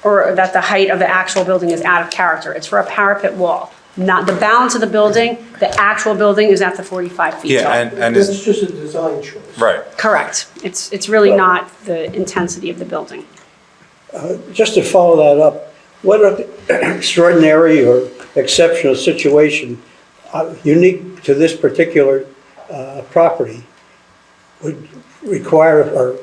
or that the height of the actual building is out of character. It's for a parapet wall. Not the balance of the building, the actual building is at the 45 feet tall. And it's just a design choice. Right. Correct. It's really not the intensity of the building. Just to follow that up, what extraordinary or exceptional situation unique to this particular property would require or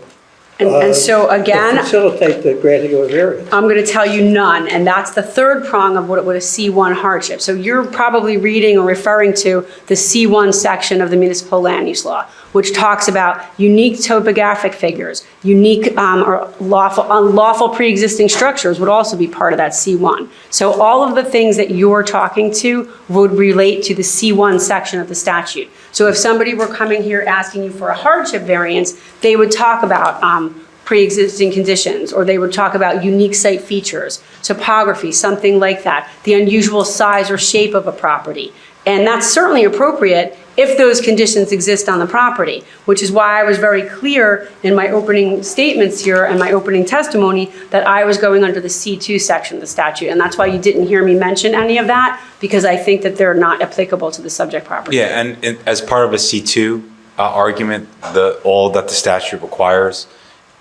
And so again, to facilitate the granting of a variance? I'm going to tell you none, and that's the third prong of what a C1 hardship. So you're probably reading or referring to the C1 section of the municipal land use law, which talks about unique topographic figures, unique or unlawful pre-existing structures would also be part of that C1. So all of the things that you're talking to would relate to the C1 section of the statute. So if somebody were coming here asking you for a hardship variance, they would talk about pre-existing conditions, or they would talk about unique site features, topography, something like that, the unusual size or shape of a property. And that's certainly appropriate if those conditions exist on the property, which is why I was very clear in my opening statements here and my opening testimony that I was going under the C2 section of the statute. And that's why you didn't hear me mention any of that, because I think that they're not applicable to the subject property. Yeah, and as part of a C2 argument, all that the statute requires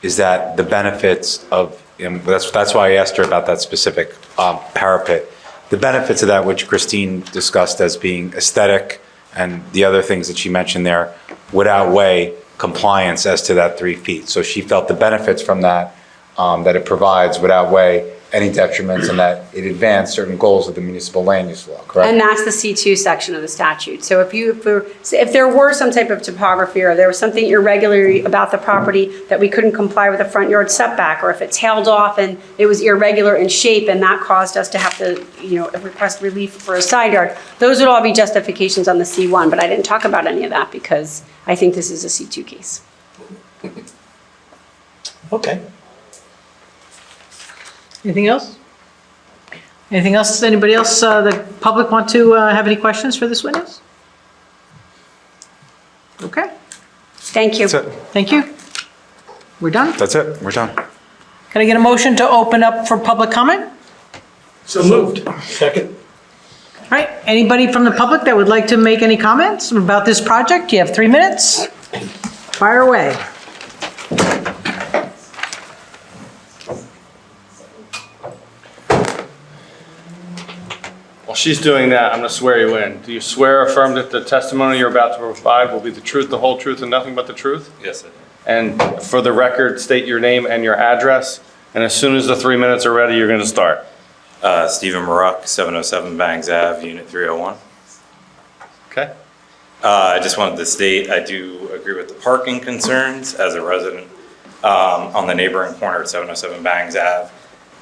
is that the benefits of, and that's why I asked her about that specific parapet. The benefits of that, which Christine discussed as being aesthetic and the other things that she mentioned there, would outweigh compliance as to that 3 feet. So she felt the benefits from that, that it provides would outweigh any detriments and that it advanced certain goals of the municipal land use law, correct? And that's the C2 section of the statute. So if there were some type of topography or there was something irregular about the property that we couldn't comply with the front yard setback, or if it tailed off and it was irregular in shape and that caused us to have to, request relief for a side yard, those would all be justifications on the C1, but I didn't talk about any of that because I think this is a C2 case. Okay. Anything else? Anything else? Does anybody else, the public want to have any questions for this witness? Okay. Thank you. That's it. Thank you. We're done? That's it. We're done. Can I get a motion to open up for public comment? So moved. Second. All right, anybody from the public that would like to make any comments about this project? You have 3 minutes. Fire away. While she's doing that, I'm going to swear you in. Do you swear or affirm that the testimony you're about to provide will be the truth, the whole truth, and nothing but the truth? Yes, I do. And for the record, state your name and your address. And as soon as the 3 minutes are ready, you're going to start. Stephen Maruck, 707 Bangs Ave, Unit 301. Okay. I just wanted to state I do agree with the parking concerns as a resident on the neighboring corner at 707 Bangs Ave.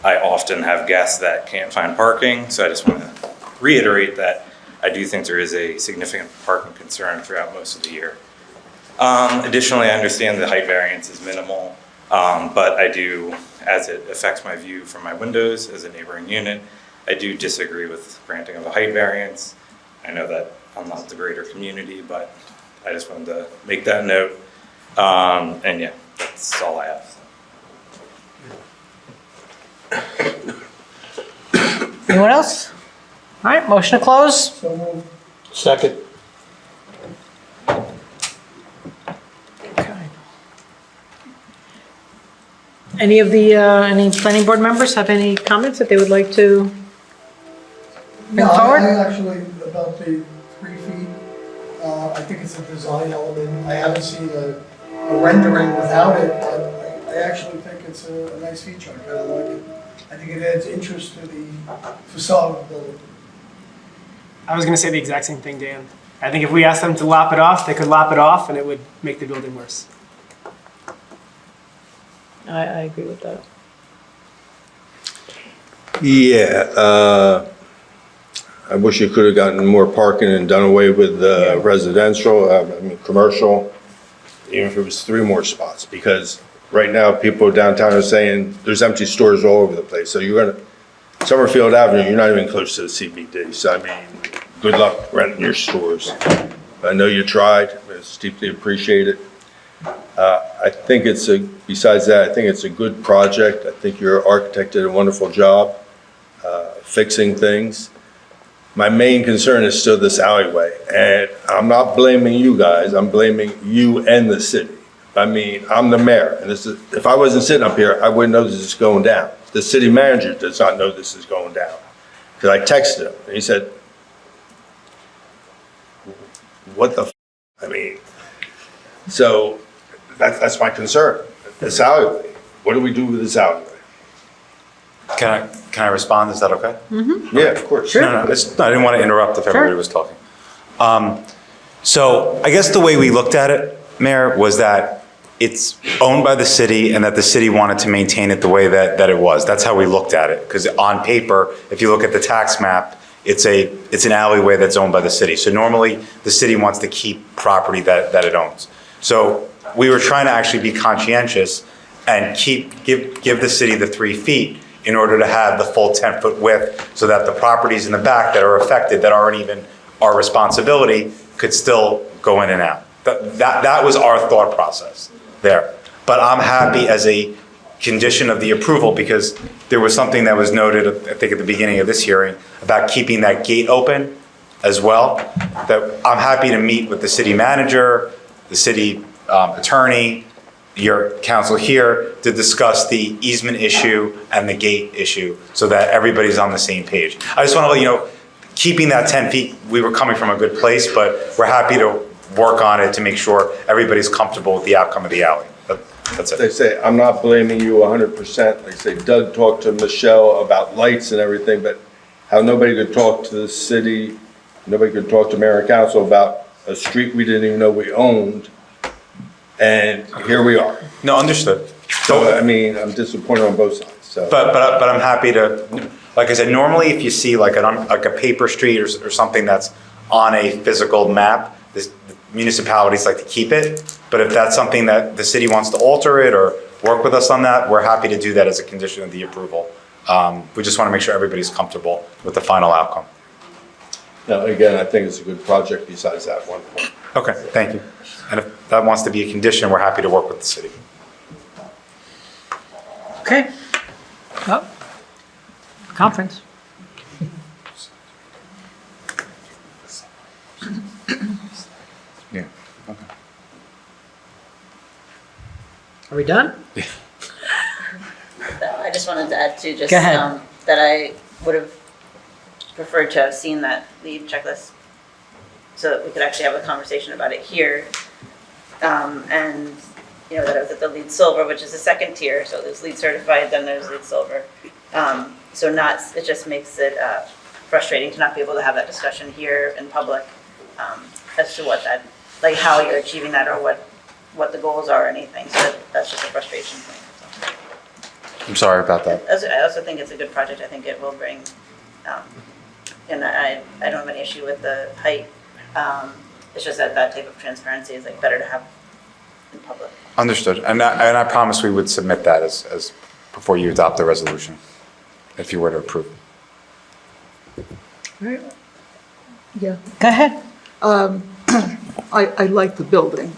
I often have guests that can't find parking, so I just want to reiterate that I do think there is a significant parking concern throughout most of the year. Additionally, I understand the height variance is minimal, but I do, as it affects my view from my windows as a neighboring unit, I do disagree with granting of a height variance. I know that I'm not the greater community, but I just wanted to make that note. And yeah, that's all I have. Anyone else? All right, motion to close. So moved. Second. Okay. Any of the, any planning board members have any comments that they would like to bring forward? I actually, about the 3 feet, I think it's a design element. I haven't seen a rendering without it, but I actually think it's a nice feature. I kind of like it. I think it adds interest to the facade of the building. I was going to say the exact same thing, Dan. I think if we asked them to lop it off, they could lop it off and it would make the building worse. I agree with that. Yeah, I wish you could have gotten more parking and done away with residential, commercial, even if it was 3 more spots, because right now people downtown are saying there's empty stores all over the place. So you're gonna, Summerfield Avenue, you're not even close to the CBD. So I mean, good luck renting your stores. I know you tried, it's deeply appreciated. I think it's besides that, I think it's a good project. I think your architect did a wonderful job fixing things. My main concern is still this alleyway, and I'm not blaming you guys, I'm blaming you and the city. I mean, I'm the mayor, and if I wasn't sitting up here, I wouldn't know this is going down. The city manager does not know this is going down. Because I texted him, and he said, what the f? I mean, so that's my concern, this alleyway. What do we do with this alleyway? Can I respond? Is that okay? Mm-hmm. Yeah, of course. Sure. No, I didn't want to interrupt if everybody was talking. So I guess the way we looked at it, Mayor, was that it's owned by the city and that the city wanted to maintain it the way that it was. That's how we looked at it. Because on paper, if you look at the tax map, it's an alleyway that's owned by the city. So normally the city wants to keep property that it owns. So we were trying to actually be conscientious and give the city the 3 feet in order to have the full 10-foot width so that the properties in the back that are affected, that aren't even our responsibility, could still go in and out. That was our thought process there. But I'm happy as a condition of the approval, because there was something that was noted, I think at the beginning of this hearing, about keeping that gate open as well, that I'm happy to meet with the city manager, the city attorney, your council here, to discuss the easement issue and the gate issue so that everybody's on the same page. I just want to let you know, keeping that 10 feet, we were coming from a good place, but we're happy to work on it to make sure everybody's comfortable with the outcome of the alley. That's it. They say, I'm not blaming you 100%. Like I say, Doug talked to Michelle about lights and everything, but how nobody could talk to the city, nobody could talk to mayor and council about a street we didn't even know we owned. And here we are. No, understood. So, I mean, I'm disappointed on both sides, so. But I'm happy to, like I said, normally if you see like a paper street or something that's on a physical map, the municipalities like to keep it. But if that's something that the city wants to alter it or work with us on that, we're happy to do that as a condition of the approval. We just want to make sure everybody's comfortable with the final outcome. No, again, I think it's a good project besides that one point. Okay, thank you. And if that wants to be a condition, we're happy to work with the city. Okay. Well, conference. Yeah, okay. Are we done? I just wanted to add to just Go ahead. that I would have preferred to have seen that lead checklist so that we could actually have a conversation about it here. And, you know, that it was at the lead silver, which is the second tier. So there's lead certified, then there's lead silver. So it just makes it frustrating to not be able to have that discussion here in public as to what that, like how you're achieving that or what the goals are or anything. So that's just a frustration thing. I'm sorry about that. I also think it's a good project. I think it will bring, and I don't have any issue with the height. It's just that type of transparency is like better to have in public. Understood. And I promise we would submit that as before you adopt the resolution, if you were to approve. Right. Yeah. Go ahead. I like the building,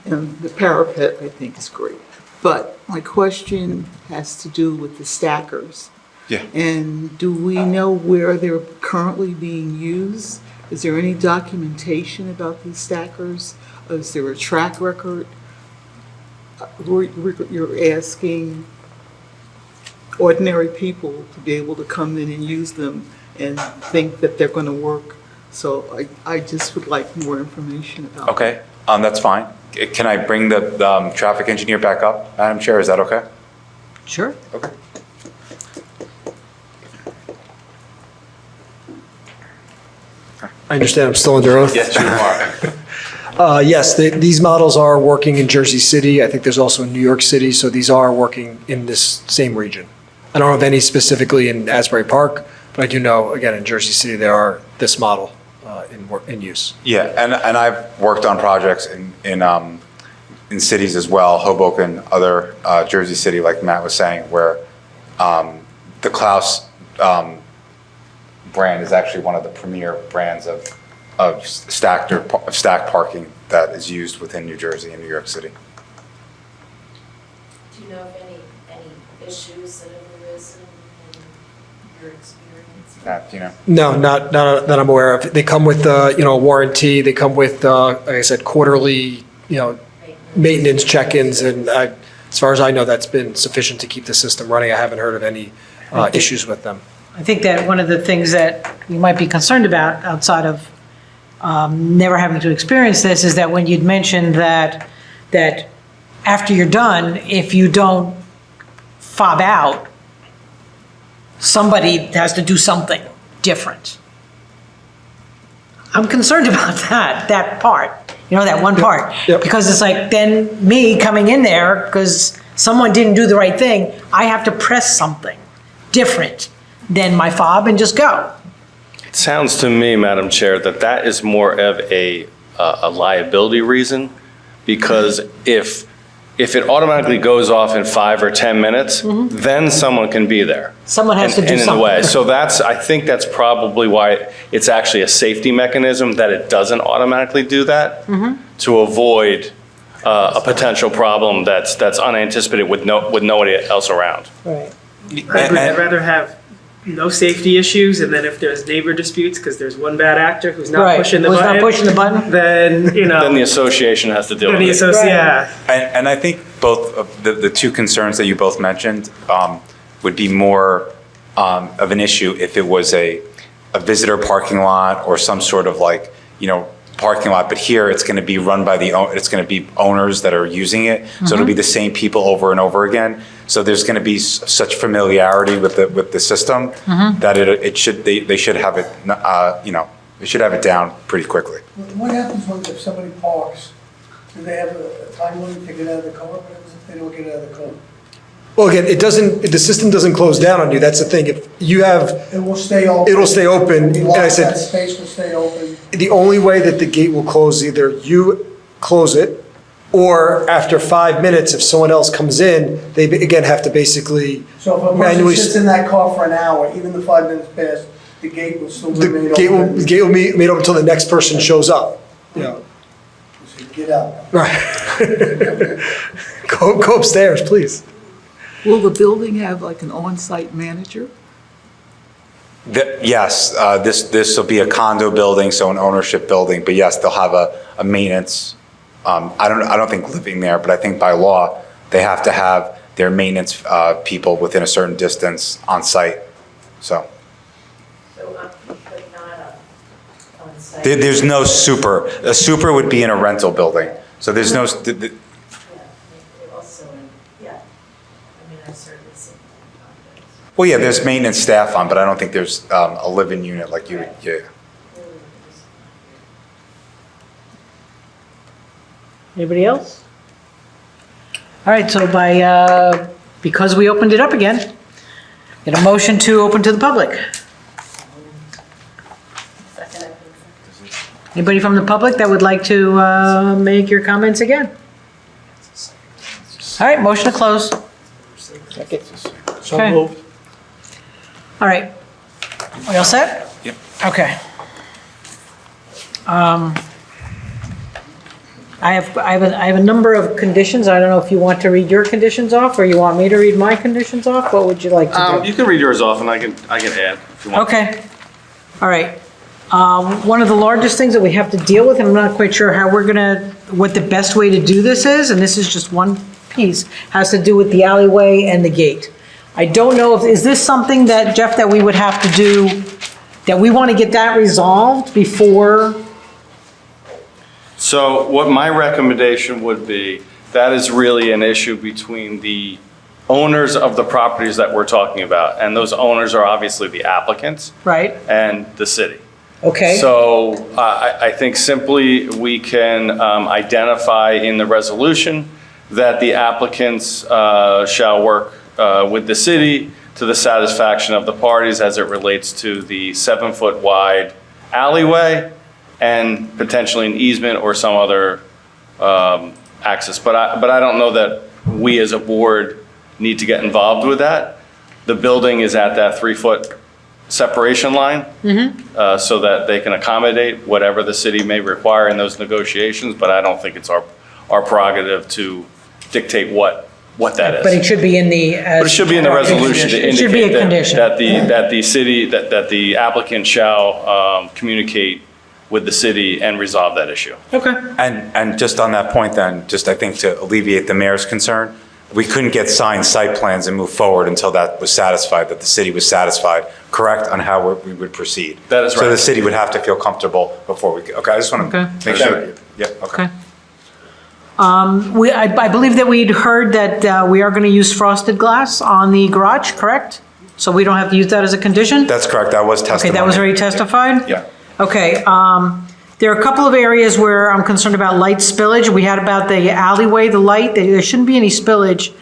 and the parapet, I think, is great. But my question has to do with the stackers. Yeah. And do we know where they're currently being used? Is there any documentation about these stackers? Is there a track record? You're asking ordinary people to be able to come in and use them and think that they're going to work. So I just would like more information about that. Okay, that's fine. Can I bring the traffic engineer back up, Madam Chair? Is that okay? Sure. Okay. I understand I'm still under oath. Yes, you are. Yes, these models are working in Jersey City. I think there's also in New York City, so these are working in this same region. I don't know of any specifically in Asbury Park, but I do know, again, in Jersey City, there are this model in use. Yeah, and I've worked on projects in cities as well, Hoboken, other Jersey City, like Matt was saying, where the Klaus brand is actually one of the premier brands of stacked parking that is used within New Jersey and New York City. Do you know of any issues that have arisen in your experience? Matt, do you know? No, not that I'm aware of. They come with, a warranty. They come with, like I said, quarterly, maintenance check-ins, and as far as I know, that's been sufficient to keep the system running. I haven't heard of any issues with them. I think that one of the things that you might be concerned about outside of never having to experience this is that when you'd mentioned that after you're done, if you don't fob out, somebody has to do something different. I'm concerned about that part, that one part. Yep. Because it's like then me coming in there because someone didn't do the right thing, I have to press something different than my fob and just go. It sounds to me, Madam Chair, that is more of a liability reason, because if if it automatically goes off in 5 or 10 minutes, then someone can be there. Someone has to do And in the something. way. So I think that's probably why it's actually a safety mechanism that it doesn't automatically do that, to avoid a potential problem that's unanticipated with nobody else around. Right. I'd rather have no safety issues, and then if there's neighbor disputes, because there's one bad actor who's not Right, pushing the who's button. not pushing the button? Then, you know. Then the association has to deal Then with the it. association, yeah. And I think both of the two concerns that you both mentioned would be more of an issue if it was a visitor parking lot or some sort of like, parking lot. But here it's going to be run by it's going to be owners that are using it. So it'll be the same people over and over again. So there's going to be such familiarity with the system that they should have it, they should have it down pretty quickly. What happens if somebody parks? Do they have a time limit to get out of the car? What happens if they don't get out of the car? Well, again, the system doesn't close down on you. That's the thing. If you have, It will stay open. it'll stay open. And I That said, space will stay open. the only way that the gate will close, either you close it, or after 5 minutes, if someone else comes in, they again have to basically So if a person manually. sits in that car for an hour, even the 5 minutes pass, the gate will still remain open. The gate will be made open until the next person shows up. Yeah. So get out. Right. Go upstairs, please. Will the building have like an on-site manager? Yes, this will be a condo building, so an ownership building, but yes, they'll have a maintenance. I don't think living there, but I think by law, they have to have their maintenance people within a certain distance on site, so. But not on site. There's no super. A super would be in a rental building, so there's no, Yeah, also, yeah, I mean, I've certainly seen that. well, yeah, there's maintenance staff on, but I don't think there's a living unit like you, yeah. Anybody else? All right, so because we opened it up again, get a motion to open to the public. Anybody from the public that would like to make your comments again? All right, motion to close. So Okay. moved. All right. We all set? Yep. Okay. I have a number of conditions. I don't know if you want to read your conditions off or you want me to read my conditions off. What would you like to do? You can read yours off and I can add if you want. Okay. All right. One of the largest things that we have to deal with, and I'm not quite sure how what the best way to do this is, and this is just one piece, has to do with the alleyway and the gate. I don't know is this something that, Jeff, that we would have to do, that we want to get that resolved before? So what my recommendation would be, that is really an issue between the owners of the properties that we're talking about. And those owners are obviously the applicants Right. and the city. Okay. So I think simply we can identify in the resolution that the applicants shall work with the city to the satisfaction of the parties as it relates to the 7-foot wide alleyway and potentially an easement or some other access. But I don't know that we as a board need to get involved with that. The building is at that 3-foot separation line so that they can accommodate whatever the city may require in those negotiations, but I don't think it's our prerogative to dictate what that is. But it should be in the. But it should be in the resolution to It should be a indicate condition. that the city, that the applicant shall communicate with the city and resolve that issue. Okay. And just on that point then, just I think to alleviate the mayor's concern, we couldn't get signed site plans and move forward until that was satisfied, that the city was satisfied, correct, on how we would proceed. That is So right. the city would have to feel comfortable before we, okay, I just want to Okay. make sure. Yeah, okay. Okay. I believe that we'd heard that we are going to use frosted glass on the garage, correct? So we don't have to use that as a condition? That's correct, that was testimony. Okay, that was already testified? Yeah. Okay, there are a couple of areas where I'm concerned about light spillage. We had about the alleyway, the light, there shouldn't be any spillage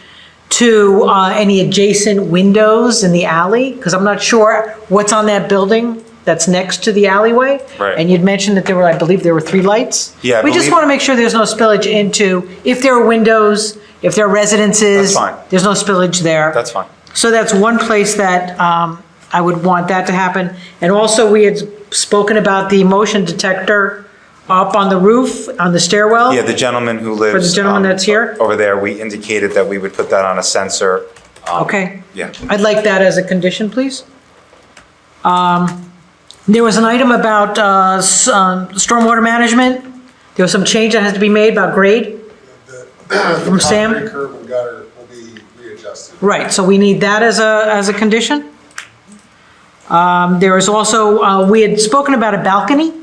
to any adjacent windows in the alley, because I'm not sure what's on that building that's next to the alleyway. Right. And you'd mentioned that I believe there were 3 lights. Yeah, I We just believe- want to make sure there's no spillage into, if there are windows, if there are residences. That's fine. There's no spillage there. That's fine. So that's one place that I would want that to happen. And also, we had spoken about the motion detector up on the roof, on the stairwell. Yeah, the gentleman who lives. For the gentleman that's here? Over there, we indicated that we would put that on a sensor. Okay. Yeah. I'd like that as a condition, please. There was an item about stormwater management. There was some change that has to be made about grade from Sam. Concrete curb and gutter will be readjusted. Right, so we need that as a condition. There was also, we had spoken about a balcony,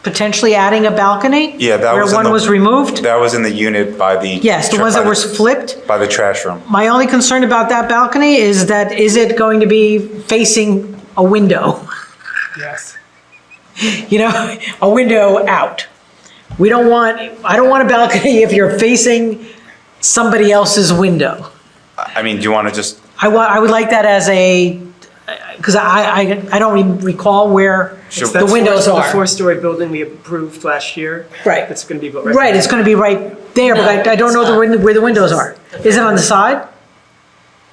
potentially adding a balcony. Yeah, that was. Where one was removed. That was in the unit by the. Yes, the ones that were flipped. By the trash room. My only concern about that balcony is it going to be facing a window? Yes. You know, a window out. I don't want a balcony if you're facing somebody else's window. I mean, do you want to just? I would like that as because I don't even recall where the windows The are. 4-story building we approved last year. Right. That's going to be built Right, it's going to be right there, but I don't know where the windows are. Is it on the side?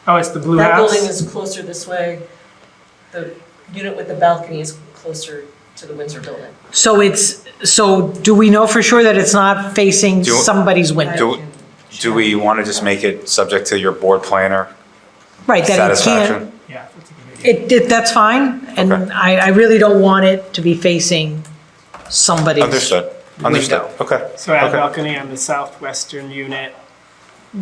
Oh, it's the blue That house? building is closer this way. The unit with the balcony is closer to the Windsor building. So do we know for sure that it's not facing somebody's window? Do we want to just make it subject to your board planner? Right, that it can't. Satisfaction? Yeah, that's a good idea. That's fine, and Okay. I really don't want it to be facing somebody's. Understood. Understood. Okay. So add Okay. balcony on the southwestern unit.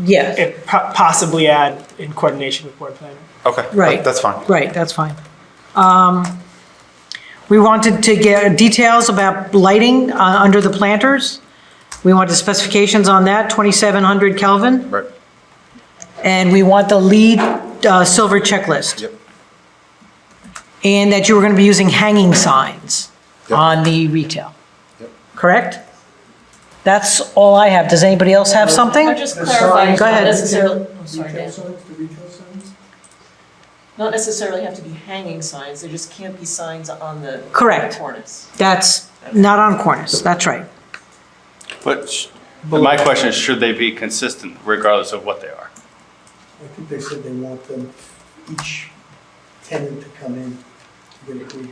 Yeah. It possibly add in coordination with board planner. Okay. Right. That's fine. Right, that's fine. We wanted to get details about lighting under the planters. We wanted specifications on that, 2700 Kelvin. Right. And we want the lead silver checklist. Yep. And that you were going to be using hanging signs Yep. on the retail. Yep. Correct? That's all I have. Does anybody else have something? I'm just clarifying, Go not ahead. necessarily, oh, sorry, Retail Dan. signs, the retail signs? Not necessarily have to be hanging signs, there just can't be signs on the Correct. cornice. That's not on cornice, that's right. But my question is, should they be consistent regardless of what they are? I think they said they want them, each tenant to come in to get approved.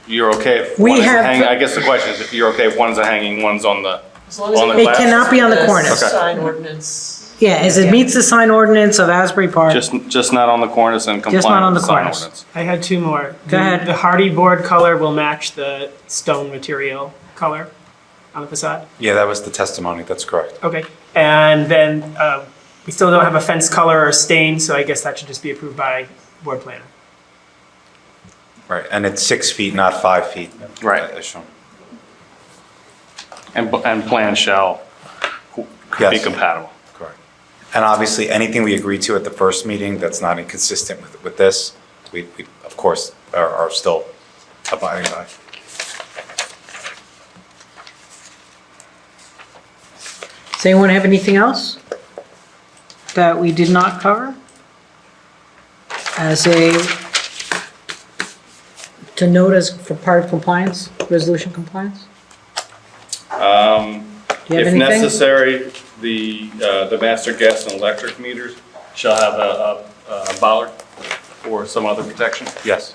You're okay if We one is have- hanging, I guess the question is if you're okay if one's a hanging, one's on the, As long as on the It glass? cannot be on the cornice. Okay. Sign ordinance. Yeah, as it meets the sign ordinance of Asbury Park. Just not on the cornice and Just not compliant on with the the sign cornice. ordinance. I had 2 more. Go ahead. The hardy board color will match the stone material color on the facade. Yeah, that was the testimony. That's correct. Okay. And then we still don't have a fence color or stain, so I guess that should just be approved by board planner. Right. And it's 6 feet, not 5 feet. Right. As shown. And plan shall be Yes. compatible. Correct. And obviously, anything we agreed to at the first meeting that's not inconsistent with this, we of course, are still abiding by. Does anyone have anything else that we did not cover? To note as for part of compliance, resolution compliance? Do you have If anything? necessary, the master gas and electric meters shall have a bollard or some other protection. Yes.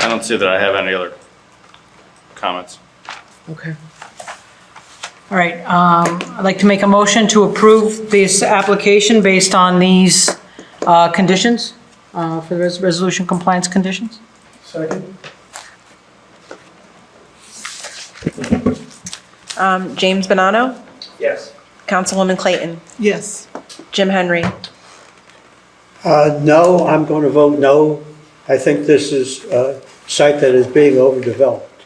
I don't see that I have any other comments. Okay. All right, I'd like to make a motion to approve this application based on these conditions, for the resolution compliance conditions. Second? James Bonanno, Yes. Councilwoman Clayton, Yes. Jim Henry, No, I'm going to vote no. I think this is a site that is being overdeveloped.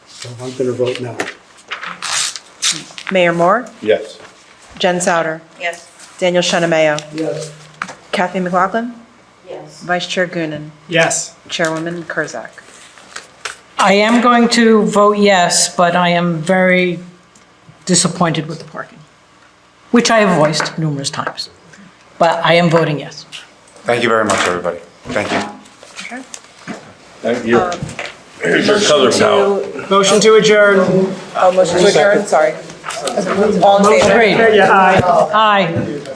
So I'm going to vote no. Mayor Moore, Yes. Jen Souter, Yes. Daniel Shinameo, Yes. Kathy McLaughlin, Yes. Vice Chair Goonan, Yes. Chairwoman Kurzak. I am going to vote yes, but I am very disappointed with the parking, which I have voiced numerous times. But I am voting yes. Thank you very much, everybody. Thank you. Thank you. Here's your color palette. Motion to adjourn. Oh, motion to adjourn, sorry. All in favor? Agreed. Yeah, aye. Aye.